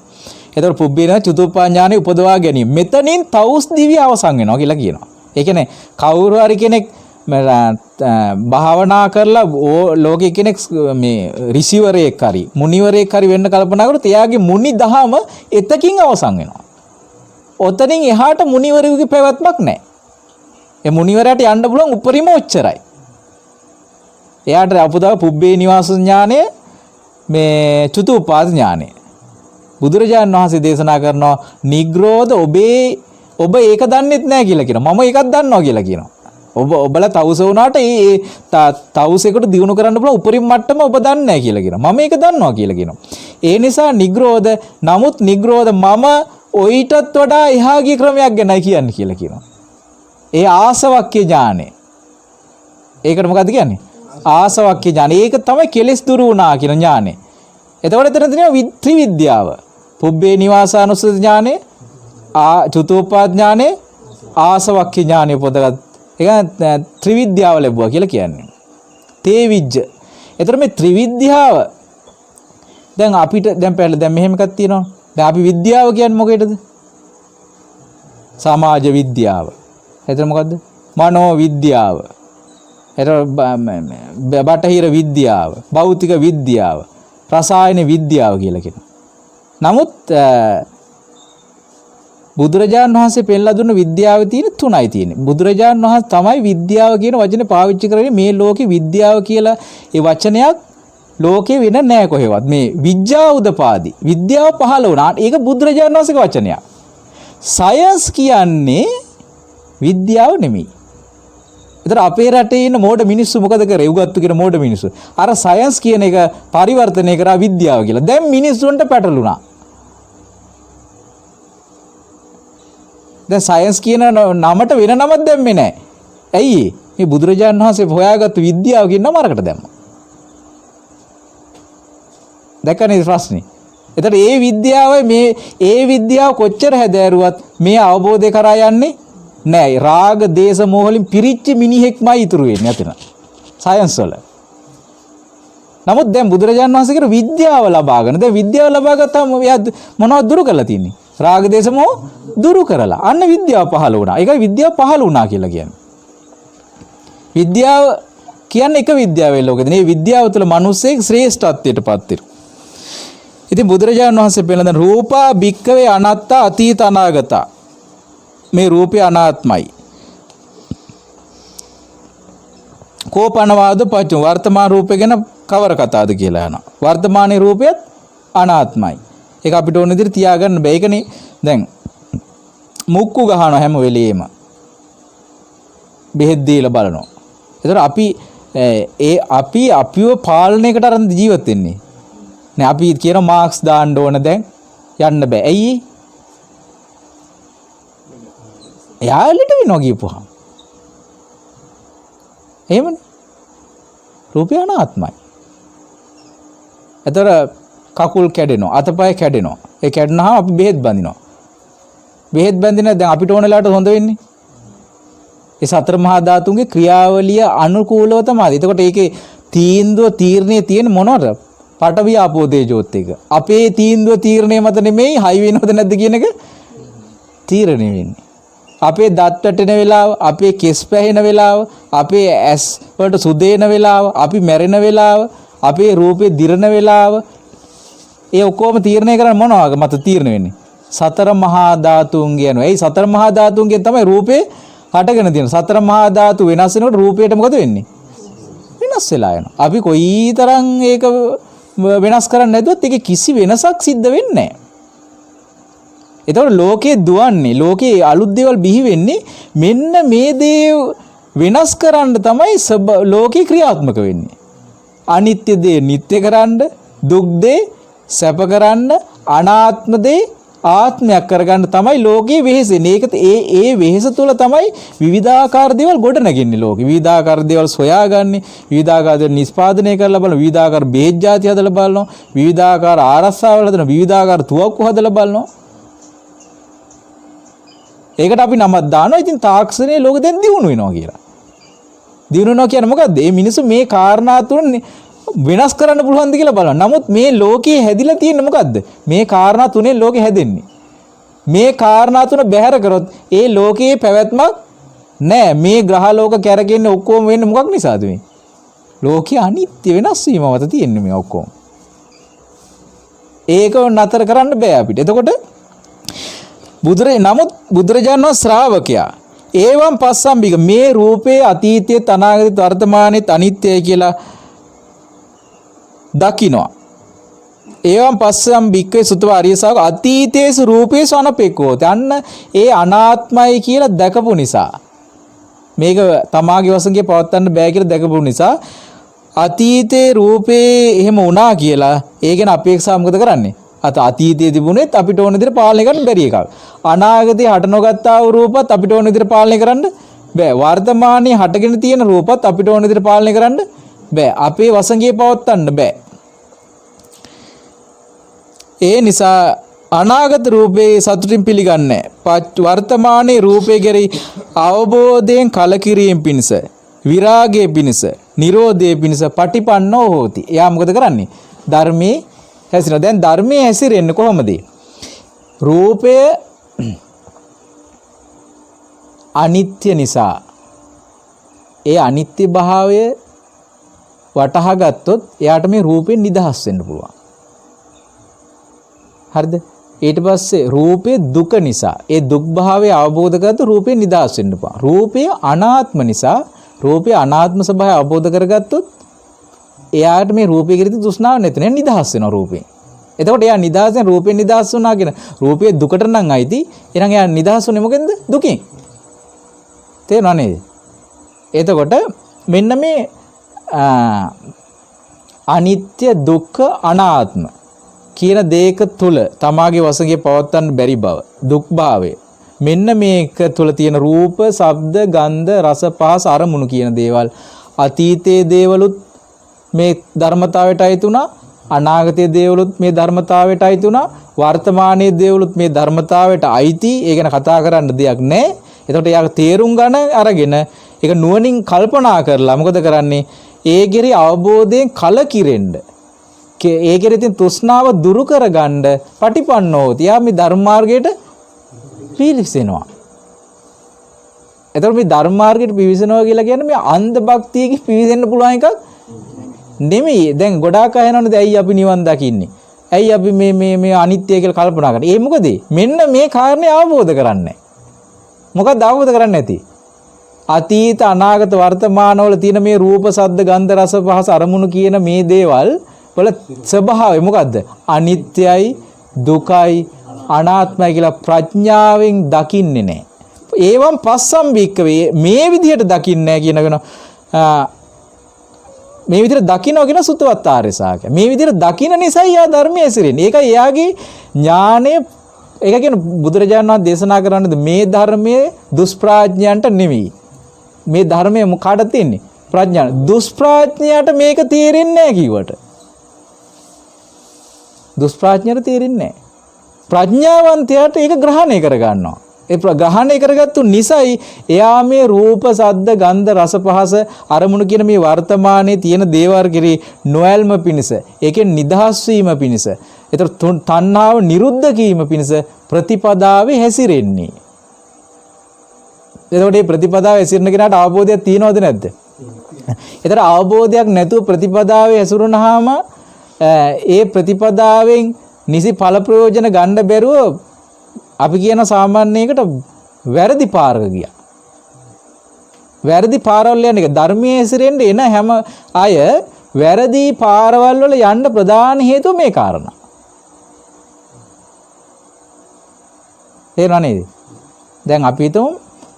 එතකොට පුබ්බේන චතුප්පා ඥානෙ උපදවා ගැනීම. මෙතනින් තවුස් දිවිය අවසන් වෙනවා කියලා කියනවා. ඒ කියන්නේ කවුරු හරි කෙනෙක් භාවනා කරලා ලෝකේ කෙනෙක් මේ රිසිවරයෙක් හරි මුනිවරයෙක් හරි වෙන්න කල්පනා කරොත් එයාගේ මුනි දහම එතකින් අවසන් වෙනවා. ඔතනින් එහාට මුනිවරයෙකුගේ පැවැත්මක් නැහැ. ඒ මුනිවරයාට යන්න පුළුවන් උපරිම ඔච්චරයි. එයාට අපුදා පුබ්බේ නිවාස ඥානය මේ චතුප්පාද ඥානය. බුදුරජාණන් වහන්සේ දේශනා කරනවා නිග්‍රෝධ ඔබ ඒක දන්නෙත් නැහැ කියලා කියනවා. මම ඒකක් දන්නවා කියලා කියනවා. ඔබලා තවුස වුණාට ඒ තවුසෙකට දිනු කරන්න පුළුවන් උපරිම මට්ටම ඔබ දන්නේ නැහැ කියලා කියනවා. මම ඒක දන්නවා කියලා කියනවා. ඒ නිසා නිග්‍රෝධ නමුත් නිග්‍රෝධ මම ඔයිටත් වඩා එහා ගිය ක්‍රමයක් ගැනයි කියන්නේ කියලා කියනවා. ඒ ආසවක්ඛ්‍ය ඥානෙ. ඒකට මොකද්ද කියන්නේ? ආසවක්ඛ්‍ය ඥානෙ. ඒක තමයි කෙලෙස් දුරු වුණා කියන ඥානෙ. එතකොට එතන තියෙනවා ත්‍රිවිද්‍යාව. පුබ්බේ නිවාසානුස්සති ඥානෙ, චතුප්පාද ඥානෙ, ආසවක්ඛ්‍ය ඥානෙ පොදගත් ඒක ත්‍රිවිද්‍යාව ලැබුවා කියලා කියන්නේ. තේවිජ්ජ. ඒතර මේ ත්‍රිවිද්‍යාව දැන් අපිට දැන් මෙහෙම එකක් තියෙනවා. දැන් අපි විද්‍යාව කියන්නේ මොකේද? සමාජ විද්‍යාව. ඒතර මොකද්ද? මනෝ විද්‍යාව. ඒතර බටහිර විද්‍යාව, භෞතික විද්‍යාව, රසායන විද්‍යාව කියලා කියනවා. නමුත් බුදුරජාණන් වහන්සේ පෙන්ලා දුන්න විද්‍යාවේ තියෙන තුනයි තියෙන්නේ. බුදුරජාණන් වහන්සේ තමයි විද්‍යාව කියන වචනේ පාවිච්චි කරන්නේ. මේ ලෝකේ විද්‍යාව කියලා ඒ වචනයක් ලෝකේ වෙන නෑ කොහෙවත්. මේ විද්‍යාව උදපාදි. විද්‍යාව පහළ වුණා. ඒක බුදුරජාණන් වහන්සේගේ වචනයක්. සයන්ස් කියන්නේ විද්‍යාව නෙමෙයි. ඒතර අපේ රටේ ඉන්න මෝඩ මිනිස්සු මොකද කරේ? උගත්තු කියන මෝඩ මිනිස්සු. අර සයන්ස් කියන එක පරිවර්තනය කරා විද්‍යාව කියලා. දැන් මිනිස්සුන්ට පැටලුණා. දැන් සයන්ස් කියන නමට වෙන නමක් දැම්මේ නැහැ. ඇයි මේ බුදුරජාණන් වහන්සේ හොයාගත්තු විද්‍යාව කියන නම අරකට දැම්මා. දැක්කනේ ප්‍රශ්නේ. එතකොට ඒ විද්‍යාව කොච්චර හැදෑරුවත් මේ අවබෝධය කරා යන්නේ නැහැ. රාග, දේශ, මොහ වලින් පිරිච්ච මිනිහෙක්මයි ඉතුරු වෙන්නේ අතන. සයන්ස් වල. නමුත් දැන් බුදුරජාණන් වහන්සේ කියන විද්‍යාව ලබාගෙන දැන් විද්‍යාව ලබා ගත්තාම එයා මොනවද දුරු කරලා තින්නේ? රාග, දේශ, මොහ දුරු කරලා. අන්න විද්‍යාව පහළ වුණා. ඒකයි විද්‍යාව පහළ වුණා කියලා කියන්නේ. විද්‍යාව කියන්නේ එක විද්‍යාවේ ලෝකෙදී. මේ විද්‍යාව තුළ මිනිස්සෙක් ශ්‍රේෂ්ඨත්වයටපත් වෙනවා. ඉතින් බුදුරජාණන් වහන්සේ පෙන්නන රූපා භික්කවේ අනාත්තා අතීත අනාගතා. මේ රූපය අනාත්මයි. කෝපනවාද පච්ච වර්තමාන රූපය ගැන කවර කතාවද කියලා යනවා. වර්තමානයේ රූපයත් අනාත්මයි. ඒක අපිට ඕන විදිහට තියාගන්න බෑ. ඒකනේ දැන් මුක්කු ගහනවා හැම වෙලෙම. බෙහෙත් දීලා බලනවා. ඒතර අපි අපිව පාලනයකට අරන් ජීවත් වෙන්නේ. නේ අපි කියන මාක්ස් දාන්න ඕන දැන් යන්න බෑ. ඇයි? එයා ලෙඩ වෙනවා කියපුවාම. එහෙමනේ. රූපය අනාත්මයි. ඒතර කකුල් කැඩෙනවා, අතපය කැඩෙනවා. ඒ කැඩුනහම අපි බෙහෙත් බඳිනවා. බෙහෙත් බඳින දැන් අපිට ඕන වෙලාවට හොඳ වෙන්නේ. ඒ සතර මහා ධාතුන්ගේ ක්‍රියාවලිය අනුකූලව තමයි. එතකොට ඒකේ තීරණේ තියෙන මොනවද? පඨවි ආපෝ තේජෝත් එක. අපේ තීරණය මත නෙමෙයි හයි වෙනවද නැද්ද කියන එක තීරණය වෙන්නේ. අපේ දත් වැටෙන වෙලාව, අපේ කෙස් පැහෙන වෙලාව, අපේ ඇස් වලට සුදේන වෙලාව, අපි මැරෙන වෙලාව, අපේ රූපේ දිරන වෙලාව, ඒ ඔක්කොම තීරණය කරන්නේ මොනවාද මත තීරණය වෙන්නේ? සතර මහා ධාතුන්ගේ යනවා. ඒ සතර මහා ධාතුන්ගෙන් තමයි රූපේ හටගෙන තියෙන්නේ. සතර මහා ධාතු වෙනස් වෙනකොට රූපයට මොකද වෙන්නේ? වෙනස් වෙලා යනවා. අපි කොයිතරම් ඒක වෙනස් කරන්නේ නැද්දොත් ඒකේ කිසි වෙනසක් සිද්ධ වෙන්නේ නැහැ. ඒතකොට ලෝකේ දුවන්නේ, ලෝකේ අලුත් දේවල් බිහි වෙන්නේ මෙන්න මේ දේ වෙනස් කරන්න තමයි ලෝකේ ක්‍රියාත්මක වෙන්නේ. අනිත්‍ය දේ නිට්ටය කරන්න, දුක් දේ සැප කරන්න, අනාත්ම දේ ආත්මයක් කරගන්න තමයි ලෝකේ වෙහෙසෙන්නේ. ඒක ඒ වෙහෙස තුළ තමයි විවිධාකාර දේවල් ගොඩ නැගෙන්නේ ලෝකේ. විවිධාකාර දේවල් සොයාගන්නේ, විවිධාකාර දේවල් නිෂ්පාදනය කරලා බලන, විවිධාකාර බේත් ಜಾති හදලා බලනවා, විවිධාකාර ආරස්සාවල් හදන, විවිධාකාර තුවක්කු හදලා බලනවා. ඒකට අපි නමක් දානවා. ඉතින් තාක්ෂණයේ ලෝකෙ දැන් දියුණු වෙනවා කියලා. දියුණු වෙනවා කියන්නේ මොකද්ද? මේ මිනිස්සු මේ කාරණා තුන වෙනස් කරන්න පුළුවන්ද කියලා බලන්න. නමුත් මේ ලෝකයේ හැදිලා තියෙන්නේ මොකද්ද? මේ කාරණා තුනේ ලෝකෙ හැදෙන්නේ. මේ කාරණා තුන බැහැර කරොත් ඒ ලෝකයේ පැවැත්මක් නැහැ. මේ ග්‍රහ ලෝක කැරගෙන්නේ ඔක්කොම වෙන්නේ මොකක් නිසාද මේ? ලෝකයේ අනිත්‍ය වෙනස් වීම මත තියෙන්නේ මේ ඔක්කොම. ඒක නතර කරන්න බෑ අපිට. එතකොට නමුත් බුදුරජාණන් ශ්‍රාවකයා ඒවම් පස්සම්බික මේ රූපේ අතීතයේ අනාගතයේ වර්තමානයේ අනිත්‍යයි කියලා දකින්නවා. ඒවම් පස්සම්බික්කේ සුතව ආර්ය ශාවක අතීතේසු රූපේසු අනපේක්ඛෝත. අන්න ඒ අනාත්මයි කියලා දැකපු නිසා, මේක තමාගේ වශයෙන් පවත්වන්න බෑ කියලා දැකපු නිසා අතීතේ රූපේ එහෙම වුණා කියලා ඒ ගැන අපේක්ෂා මොකද කරන්නේ? අතීතයේ තිබුණෙත් අපිට ඕන විදිහට පාලනය කරන්න බැරි එකක්. අනාගතේ හට නොගත්තා වූ රූපත් අපිට ඕන විදිහට පාලනය කරන්න බෑ. වර්තමානයේ හටගෙන තියෙන රූපත් අපිට ඕන විදිහට පාලනය කරන්න බෑ. අපේ වසඟේ පවත්වන්න බෑ. ඒ නිසා අනාගත රූපේ සතුටින් පිළිගන්නේ වර්තමානයේ රූපේ කෙරෙහි අවබෝධයෙන් කලකිරීම පිණිස, විරාගයේ පිණිස, නිරෝධයේ පිණිස පටිපන්නෝ හෝති. එයා මොකද කරන්නේ? ධර්මයේ හැසිරෙනවා. දැන් ධර්මයේ හැසිරෙන්නේ කොහොමද? රූපය අනිත්‍ය නිසා ඒ අනිත්‍ය භාවය වටහා ගත්තොත් එයාට මේ රූපෙන් නිදහස් වෙන්න පුළුවන්. හරිද? ඊට පස්සේ රූපේ දුක නිසා ඒ දුක් භාවය අවබෝධ කරගත්ත රූපෙන් නිදහස් වෙන්න පුළුවන්. රූපය අනාත්ම නිසා රූපේ අනාත්ම ස්වභාවය අවබෝධ කරගත්තොත් එයාට මේ රූපේ කිරිත තෘෂ්ණාව නැති නේ නිදහස් වෙනවා රූපේ. එතකොට එයා නිදහසෙන් රූපෙන් නිදහස් වුණා කියන රූපේ දුකට නම් අයිති. එහෙනම් එයා නිදහස් වුනේ මොකෙන්ද? දුකින්. තේරෙනව නේද? එතකොට මෙන්න මේ අනිත්‍ය දුක්ඛ අනාත්ම කියන දෙක තුල තමාගේ වශයෙන් පවත්වන්න බැරි බව, දුක් භාවය, මෙන්න මේක තුල තියෙන රූප, ශබ්ද, ගන්ධ, රස, පහස, අරමුණු කියන දේවල් අතීතයේ දේවලුත් මේ ධර්මතාවයට අයිති වුණා, අනාගතයේ දේවලුත් මේ ධර්මතාවයට අයිති වුණා, වර්තමානයේ දේවලුත් මේ ධර්මතාවයට අයිති. ඒ ගැන කතා කරන්න දෙයක් නැහැ. එතකොට යාක තේරුම් ගන්න අරගෙන ඒක නුවණින් කල්පනා කරලා මොකද කරන්නේ? ඒ ගිරි අවබෝධයෙන් කලකිරෙන්න. ඒ ගිරි තියෙන තෘෂ්ණාව දුරු කරගන්න පටිපන්නෝති. යා මේ ධර්ම මාර්ගයට පිවිසෙනවා. එතකොට මේ ධර්ම මාර්ගයට පිවිසෙනවා කියලා කියන්නේ මේ අන්ධ භක්තියකින් පිවිසෙන්න පුළුවන් එකක් නෙමෙයි. දැන් ගොඩාක් අය හිතනවානේ ඇයි අපි නිවන් දකින්නේ? ඇයි අපි මේ අනිත්‍ය කියලා කල්පනා කරන්නේ? ඒ මොකද? මෙන්න මේ කාරණේ අවබෝධ කරන්නේ. මොකක්ද අවබෝධ කරන්නේ නැති? අතීත අනාගත වර්තමාන වල තියෙන මේ රූප, ශබ්ද, ගන්ධ, රස, පහස, අරමුණු කියන මේ දේවල් වල ස්වභාවය මොකද්ද? අනිත්‍යයි, දුකයි, අනාත්මයි කියලා ප්‍රඥාවෙන් දකින්නේ නැහැ. ඒවම් පස්සම්බික්කවේ මේ විදිහට දකින්නේ නැහැ කියන මේ විදිහට දකින්න කියන සුතවත් ආර්ය ශාවකයා. මේ විදිහට දකින්න නිසා යා ධර්මයේ ඇසිරෙන්නේ. ඒකයි එයාගේ ඥානය ඒක කියන්නේ බුදුරජාණන් වහන්සේ දේශනා කරන්නේ මේ ධර්මයේ දුෂ්ප්‍රඥයන්ට නෙවෙයි. මේ ධර්මයේ මොකටද තියෙන්නේ? ප්‍රඥා. දුෂ්ප්‍රඥයට මේක තේරෙන්නේ නැහැ කිව්වට. දුෂ්ප්‍රඥයට තේරෙන්නේ නැහැ. ප්‍රඥාවන්තයාට ඒක ග්‍රහණය කර ගන්නවා. ඒ ග්‍රහණය කරගත්තු නිසායි එයා මේ රූප, ශබ්ද, ගන්ධ, රස, පහස අරමුණු කියන මේ වර්තමානයේ තියෙන දේවල් කෙරෙහි නොයල්ම පිණිස, ඒකෙන් නිදහස් වීම පිණිස, ඒතර තණ්හාව නිරුද්ධ කිරීම පිණිස ප්‍රතිපදාවේ හැසිරෙන්නේ. එතකොට මේ ප්‍රතිපදාවේ හැසිරෙන කෙනාට අවබෝධයක් තියෙනවද නැද්ද? ඒතර අවබෝධයක් නැතුව ප්‍රතිපදාවේ හැසිරුණාම ඒ ප්‍රතිපදාවෙන් නිසි ඵල ප්‍රයෝජන ගන්න බැරුව අපි කියන සාමාන්‍යයකට වැරදි පාරක ගියා. වැරදි පාරවල් යන එක ධර්මයේ හැසිරෙන්න එන හැම අය වැරදි පාරවල් වල යන්න ප්‍රධාන හේතුව මේ කාරණා. තේරුණා නේද? දැන් අපි හිතමු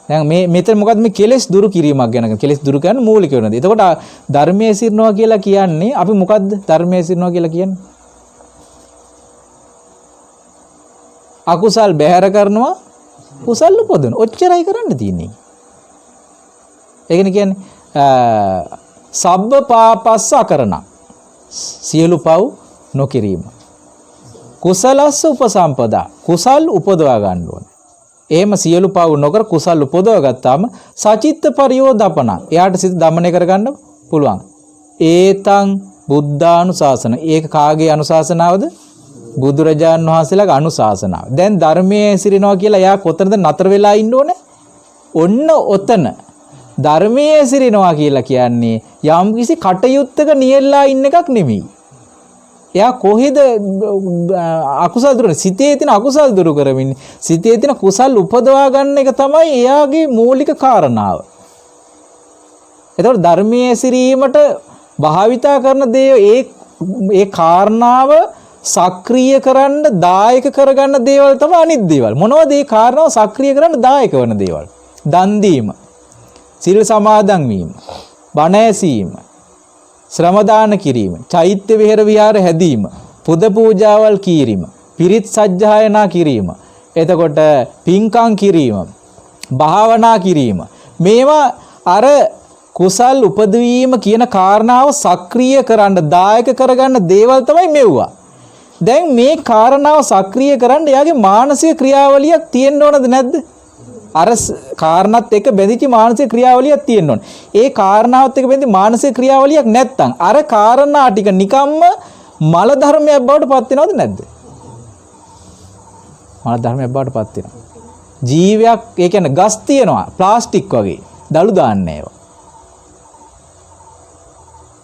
දැන් මෙතන මොකද්ද මේ කෙලෙස් දුරු කිරීමක් ගැන. කෙලෙස් දුරු කරන්න මූලික වෙනද. එතකොට ධර්මයේ හැසිරෙනවා කියලා කියන්නේ අපි මොකද්ද ධර්මයේ හැසිරෙනවා කියලා කියන්නේ? අකුසල් බැහැර කරනවා කුසල් උපදින. ඔච්චරයි කරන්න තියෙන්නේ. ඒකනේ කියන්නේ සබ්බ පාපස්ස අකරණ. සියලු පව් නොකිරීම. කුසලස්ස උපසම්පදා. කුසල් උපදවා ගන්න ඕනේ. එහෙම සියලු පව් නොකර කුසල් උපදවා ගත්තාම සචිත්ත පරියෝදපන. එයාට සිත දමනය කරගන්න පුළුවන්. ඒතං බුද්ධානුශාසන. ඒක කාගේ අනුශාසනාවද? බුදුරජාණන් වහන්සේලාගේ අනුශාසනාව. දැන් ධර්මයේ හැසිරෙනවා කියලා එයා කොතනද නතර වෙලා ඉන්න ඕනේ? ඔන්න ඔතන. ධර්මයේ හැසිරෙනවා කියලා කියන්නේ යම් කිසි කටයුත්තක නියැලලා ඉන්න එකක් නෙමෙයි. එයා කොහෙද අකුසල් දුරු සිතේ තියෙන අකුසල් දුරු කරමින් සිතේ තියෙන කුසල් උපදවා ගන්න එක තමයි එයාගේ මූලික කාරණාව. එතකොට ධර්මයේ හැසිරීමට භාවිතා කරන දේ ඒ කාරණාව සක්‍රිය කරන්න දායක කරගන්න දේවල් තමයි අනිත් දේවල්. මොනවද මේ කාරණාව සක්‍රිය කරන්න දායක වෙන දේවල්? දන් දීම, සිල් සමාදන් වීම, බණ ඇසීම, ශ්‍රම දාන කිරීම, චෛත්‍ය විහෙර විහාර හැදීම, පුද පූජාවල් කිරීම, පිරිත් සජ්ජායනා කිරීම, එතකොට පින්කම් කිරීම, භාවනා කිරීම. මේවා අර කුසල් උපදවීම කියන කාරණාව සක්‍රිය කරන්න දායක කරගන්න දේවල් තමයි මෙව්වා. දැන් මේ කාරණාව සක්‍රිය කරන්න යාගේ මානසික ක්‍රියාවලියක් තියෙන්න ඕනද නැද්ද? අර කාරණාත් එක්ක බැඳිච්ච මානසික ක්‍රියාවලියක් තියෙන්න ඕන. ඒ කාරණාවත් එක්ක බැඳි මානසික ක්‍රියාවලියක් නැත්තම් අර කාරණා ටික නිකම්ම මල ධර්මයක් බවට පත් වෙනවද නැද්ද? මල ධර්මයක් බවට පත් වෙනවා. ජීවයක් ඒ කියන්නේ ගස් තියනවා ප්ලාස්ටික් වගේ දළු දාන්නේ ඒවා.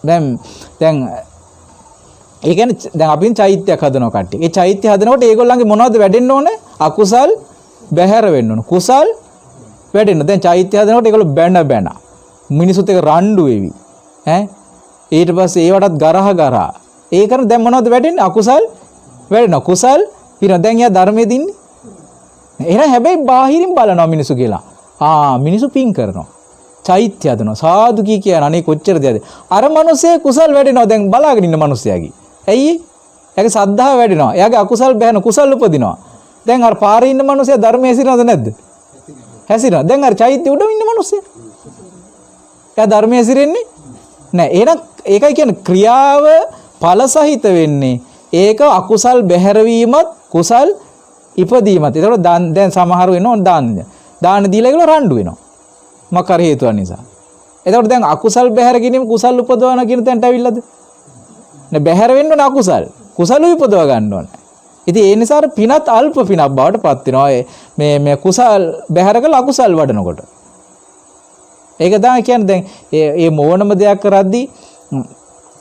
දැන් ඒ කියන්නේ දැන් අපි චෛත්‍යයක් හදනවා කට්ටිය. ඒ චෛත්‍ය හදනකොට ඒගොල්ලන්ගේ මොනවද වැඩෙන්න ඕනේ? අකුසල් බැහැර වෙන්න ඕනේ. කුසල් වැඩෙන්න. දැන් චෛත්‍ය හදනකොට ඒගොල්ලෝ බැන මිනිසුත් එක්ක රණ්ඩු වෙවි. ඊට පස්සේ ඒවටත් ගරහ. ඒ කරන දැන් මොනවද වැඩෙන්නේ? අකුසල් වැඩෙනවා. කුසල් පිරෙනවා. දැන් යා ධර්මයේ දින්නේ. එහෙනම් හැබැයි බාහිරින් බලනවා මිනිසු කියලා. මිනිසු පින් කරනවා. චෛත්‍ය හදනවා. සාදු කියන අනේ කොච්චර දෙයක්ද? අර මිනිස්සේ කුසල් වැඩෙනවා. දැන් බලාගෙන ඉන්න මිනිස්යාගේ. ඇයි? එයාගේ සද්ධාව වැඩෙනවා. එයාගේ අකුසල් බැහැන කුසල් උපදිනවා. දැන් අර පාරේ ඉන්න මිනිස්සයා ධර්මයේ හැසිරෙනවද නැද්ද? හැසිරෙනවා. දැන් අර චෛත්‍ය උඩම ඉන්න මිනිස්සයා. එයා ධර්මයේ හැසිරෙන්නේ නැහැ. එහෙනම් ඒකයි කියන්නේ ක්‍රියාව ඵල සහිත වෙන්නේ. ඒක අකුසල් බැහැරවීමත් කුසල් ඉපදීමත්. ඒතකොට දැන් සමහර වෙනවා දාන දීලා ඒගොල්ලෝ රණ්ඩු වෙනවා. මොකක් හරි හේතුවක් නිසා. එතකොට දැන් අකුසල් බැහැර ගැනීම කුසල් උපදවන කියන තැනට අවිල්ලද? නේ බැහැර වෙන්න ඕන අකුසල්. කුසල උපදව ගන්න ඕන. ඉතින් ඒ නිසා අර පිනත් අල්ප පිනක් බවට පත් වෙනවා. මේ කුසල් බැහැර කළ අකුසල් වඩනකොට. ඒක තමයි කියන්නේ දැන් මේ මොනම දෙයක් කරද්දී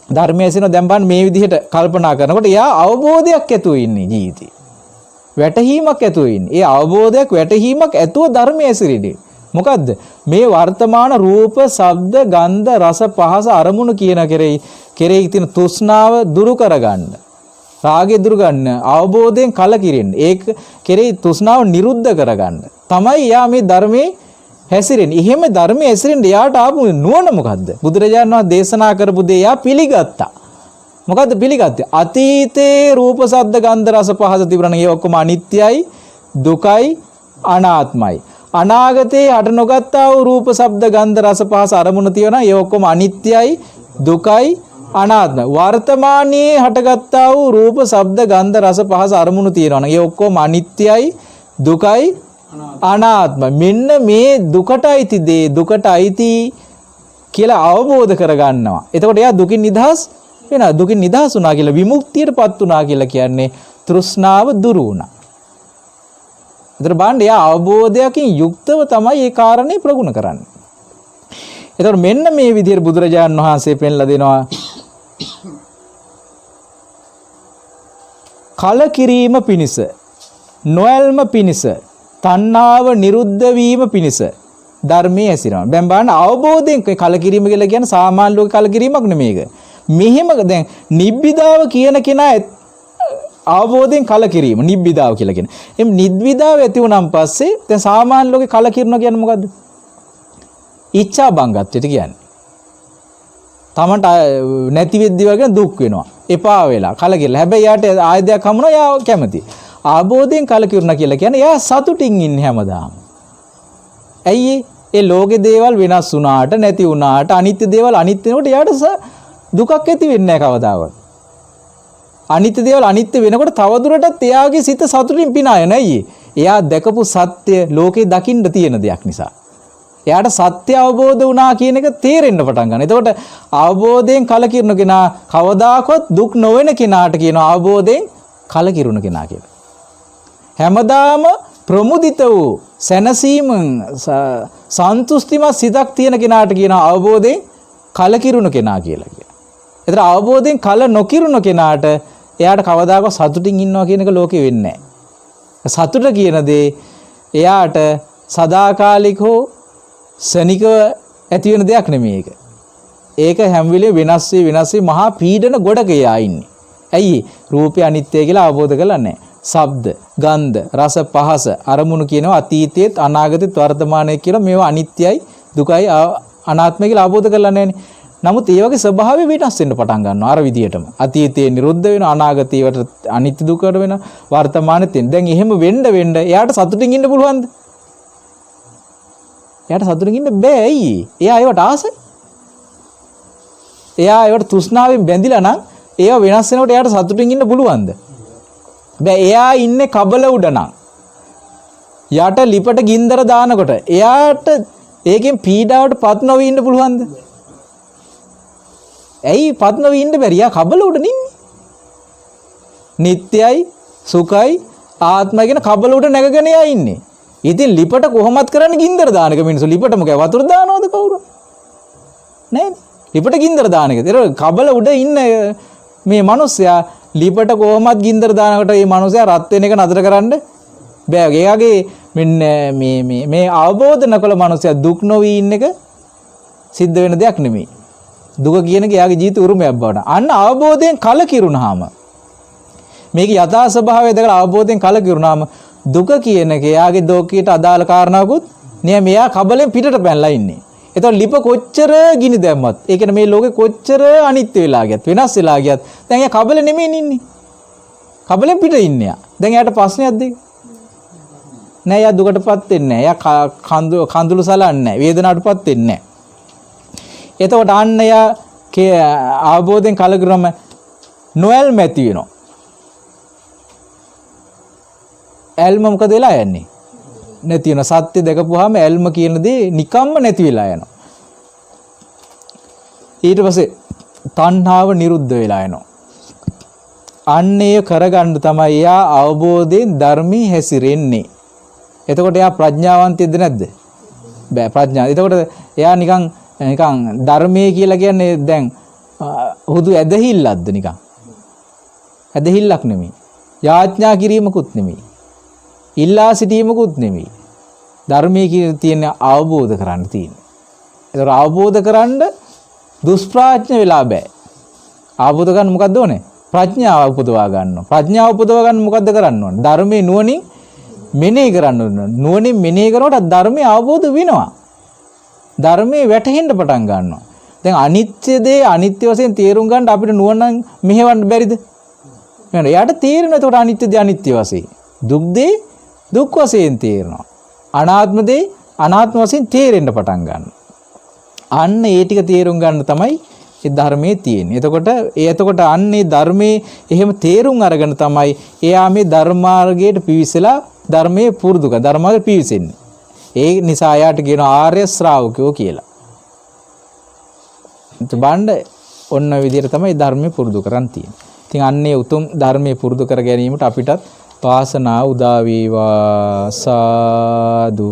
ධර්මයේ සින දැන් බලන්න මේ විදිහට කල්පනා කරනකොට එයා අවබෝධයක් ඇතුව ඉන්නේ ජීවිතේ. වැටහීමක් ඇතුව ඉන්නේ. ඒ අවබෝධයක් වැටහීමක් ඇතුව ධර්මයේ ඇසිරෙන්නේ. මොකද්ද? මේ වර්තමාන රූප, ශබ්ද, ගන්ධ, රස, පහස අරමුණු කියන කෙරෙහි තියෙන තෘෂ්ණාව දුරු කරගන්න. රාගය දුරු ගන්න. අවබෝධයෙන් කලකිරෙන්න. ඒක කෙරෙහි තෘෂ්ණාව නිරුද්ධ කරගන්න. තමයි යා මේ ධර්මයේ හැසිරෙන්නේ. එහෙම ධර්මයේ හැසිරෙන්න යාට ආපු නුවණ මොකද්ද? බුදුරජාණන් වහන්සේ දේශනා කරපු දේ යා පිළිගත්තා. මොකද්ද පිළිගත්තේ? අතීතේ රූප, ශබ්ද, ගන්ධ, රස, පහස තිබුණා. ඒ ඔක්කොම අනිත්‍යයි. දුකයි අනාත්මයි. අනාගතේ හට නොගත්තා වූ රූප ශබ්ද ගන්ධ රස පහස අරමුණු තියෙනවා. ඒ ඔක්කොම අනිත්‍යයි, දුකයි, අනාත්මයි. වර්තමානයේ හටගත්තා වූ රූප ශබ්ද ගන්ධ රස පහස අරමුණු තියෙනවා. ඒ ඔක්කොම අනිත්‍යයි, දුකයි, අනාත්මයි. මෙන්න මේ දුකට අයිති දේ දුකට අයිති කියලා අවබෝධ කරගන්නවා. එතකොට එයා දුකින් නිදහස් වෙනවා. දුකින් නිදහස් වුණා කියලා විමුක්තියටපත් වුණා කියලා කියන්නේ තෘෂ්ණාව දුරු වුණා. ඒතර බලන්න එයා අවබෝධයකින් යුක්තව තමයි මේ කාරණේ ප්‍රගුණ කරන්නේ. ඒතර මෙන්න මේ විදිහට බුදුරජාණන් වහන්සේ පෙන්ලා දෙනවා කලකිරීම පිණිස, නොයල්ම පිණිස, තණ්හාව නිරුද්ධ වීම පිණිස ධර්මයේ ඇසිරෙනවා. දැන් බලන්න අවබෝධයෙන් කලකිරීම කියලා කියන්නේ සාමාන්‍ය ලෝක කලකිරීමක් නෙමෙයි ඒක. මෙහෙම දැන් නිබ්බිදාව කියන කෙනා අවබෝධයෙන් කලකිරීම නිබ්බිදාව කියලා කියන. එම් නිබ්බිදාව ඇති වුණාන් පස්සේ දැන් සාමාන්‍ය ලෝකේ කලකිරනවා කියන්නේ මොකද්ද? ඉච්ඡා බංගත්වයට කියන්නේ. තමන්ට නැති වෙද්දි වගේ දුක් වෙනවා. එපා වෙලා කලකිරලා. හැබැයි යාට ආයතයක් හමුණා යා කැමති. අවබෝධයෙන් කලකිරුණා කියලා කියන්නේ යා සතුටින් ඉන්නේ හැමදාම. ඇයි ඒ ලෝකේ දේවල් වෙනස් වුණාට නැති වුණාට අනිත්‍ය දේවල් අනිත්‍ය වෙනකොට යාට දුකක් ඇති වෙන්නේ නැහැ කවදාවත්. අනිත්‍ය දේවල් අනිත්‍ය වෙනකොට තවදුරටත් එයාගේ සිත සතුටින් පිනාය නෑයි. එයා දැකපු සත්‍ය ලෝකේ දකින්න තියෙන දෙයක් නිසා. එයාට සත්‍ය අවබෝධ වුණා කියන එක තේරෙන්න පටන් ගන්නවා. එතකොට අවබෝධයෙන් කලකිරුණ කෙනා කවදාකවත් දුක් නොවන කෙනාට කියනවා අවබෝධයෙන් කලකිරුණ කෙනා කියලා. හැමදාම ප්‍රමුදිත වූ සැනසීම සන්තුෂ්ටිමත් සිතක් තියෙන කෙනාට කියනවා අවබෝධයෙන් කලකිරුණ කෙනා කියලා කියනවා. ඒතර අවබෝධයෙන් කල නොකිරුණ කෙනාට එයාට කවදාකවත් සතුටින් ඉන්නවා කියන එක ලෝකෙ වෙන්නේ නැහැ. සතුට කියන දේ එයාට සදාකාලිකව ශනිකව ඇති වෙන දෙයක් නෙමෙයි ඒක. ඒක හැම වෙලේම වෙනස් වෙයි මහා පීඩන ගොඩක එයා ඉන්නේ. ඇයි? රූපය අනිත්‍ය කියලා අවබෝධ කරලා නැහැ. ශබ්ද, ගන්ධ, රස, පහස අරමුණු කියනවා අතීතයේත් අනාගතේත් වර්තමානයේ කියලා මේවා අනිත්‍යයි, දුකයි, අනාත්මයි කියලා අවබෝධ කරලා නැහැනේ. නමුත් ඒ වගේ ස්වභාවය වෙනස් වෙන්න පටන් ගන්නවා අර විදියටම. අතීතයේ නිරුද්ධ වෙනවා, අනාගතයට අනිත්‍ය දුකට වෙනවා, වර්තමානෙත් වෙන. දැන් එහෙම වෙන්න එයාට සතුටින් ඉන්න පුළුවන්ද? එයාට සතුටින් ඉන්න බෑ. ඇයි? එයා ඒවට ආසයි. එයා ඒවට තෘෂ්ණාවෙන් බැඳිලා නම් ඒවා වෙනස් වෙනකොට එයාට සතුටින් ඉන්න පුළුවන්ද? බෑ. එයා ඉන්නේ කබල උඩ නම්. යට ලිපට ගින්දර දානකොට එයාට ඒකෙන් පීඩාවට පත් නොවී ඉන්න පුළුවන්ද? ඇයි පත් නොවී ඉන්න බැරි? යා කබල උඩ නින්නේ. නිට්ටයයි, සුඛයි, ආත්මයි කියන කබල උඩ නැගගෙන යා ඉන්නේ. ඉතින් ලිපට කොහොමත් කරන්නේ ගින්දර දාන එක මිනිස්සු. ලිපට මොකද වතුර දානවද කවුරු? නෑනේ. ලිපට ගින්දර දාන එක. ඒක කබල උඩ ඉන්න මේ මිනිස්සයා ලිපට කොහොමත් ගින්දර දානකොට මේ මිනිස්සයා රත් වෙන එක නතර කරන්න බෑ. එයාගේ මෙන්න මේ අවබෝධ නොකළ මිනිස්සයා දුක් නොවී ඉන්න එක සිද්ධ වෙන දෙයක් නෙමෙයි. දුක කියන එක එයාගේ ජීවිත උරුමයක් බවට. අන්න අවබෝධයෙන් කලකිරුණාම මේක යථා ස්වභාවය දැකලා අවබෝධයෙන් කලකිරුණාම දුක කියන එක එයාගේ දෝකයට අදාළ කාරණාවකුත් නෑ. මෙයා කබලෙන් පිටට පැනලා ඉන්නේ. එතකොට ලිප කොච්චර ගිනි දැම්මත් ඒ කියන්නේ මේ ලෝකේ කොච්චර අනිත්‍ය වෙලා ගියත් වෙනස් වෙලා ගියත් දැන් එයා කබලෙ නෙමෙයි ඉන්නේ. කබලෙන් පිට ඉන්නේ යා. දැන් එයාට ප්‍රශ්නයක්ද ඒක? නෑ. එයා දුකටපත් වෙන්නේ නෑ. එයා කඳුළු සලන්නේ නෑ. වේදනාවටපත් වෙන්නේ නෑ. එතකොට අන්න එයා අවබෝධයෙන් කලකිරුවම නොයල්ම ඇති වෙනවා. ඇල්ම මොකද වෙලා යන්නේ? නැති වෙන. සත්‍ය දැකපුවාම ඇල්ම කියන දේ නිකම්ම නැති වෙලා යනවා. ඊට පස්සේ තණ්හාව නිරුද්ධ වෙලා යනවා. අන්නේ කරගන්න තමයි එයා අවබෝධයෙන් ධර්මී හැසිරෙන්නේ. එතකොට එයා ප්‍රඥාවන්තයද නැද්ද? බෑ ප්‍රඥා. එතකොට එයා නිකන් ධර්මයේ කියලා කියන්නේ දැන් හුදු ඇදහිල්ලක්ද නිකන්? ඇදහිල්ලක් නෙමෙයි. යාඥා කිරීමකුත් නෙමෙයි. ඉල්ලා සිටීමකුත් නෙමෙයි. ධර්මයේ කියන තියෙන අවබෝධ කරන්න තියෙන්නේ. ඒක අවබෝධ කරන්න දුෂ්ප්‍රඥ වෙලා බෑ. අවබෝධ ගන්න මොකද්ද ඕනේ? ප්‍රඥාව උපදවා ගන්නවා. ප්‍රඥාව උපදවා ගන්න මොකද්ද කරන්න ඕනේ? ධර්මයේ නුවණින් මෙනෙහි කරන්න ඕනේ. නුවණින් මෙනෙහි කරනකොට ධර්මයේ අවබෝධ වෙනවා. ධර්මයේ වැටහෙන්න පටන් ගන්නවා. දැන් අනිත්‍ය දේ අනිත්‍ය වශයෙන් තේරුම් ගන්න අපිට නුවණ මෙහෙවන්න බැරිද? නේද? එයාට තේරෙනවා එතකොට අනිත්‍ය දේ අනිත්‍ය වශයෙන්. දුක් දේ දුක් වශයෙන් තේරෙනවා. අනාත්ම දේ අනාත්ම වශයෙන් තේරෙන්න පටන් ගන්නවා. අන්න ඒ ටික තේරුම් ගන්න තමයි ඒ ධර්මයේ තියෙන්නේ. එතකොට අන්නේ ධර්මයේ එහෙම තේරුම් අරගෙන තමයි එයා මේ ධර්මාර්ගයට පිවිසලා ධර්මයේ පුරුදු කර ධර්මාර්ගයට පිවිසෙන්නේ. ඒ නිසා එයාට කියනවා ආර්ය ශ්‍රාවකයෝ කියලා. බණ්ඩ ඔන්න විදිහට තමයි ධර්මයේ පුරුදු කරන් තියෙන්නේ. ඉතින් අන්නේ උතුම් ධර්මයේ පුරුදු කර ගැනීමට අපිටත් වාසනාව උදා වේවා සාදු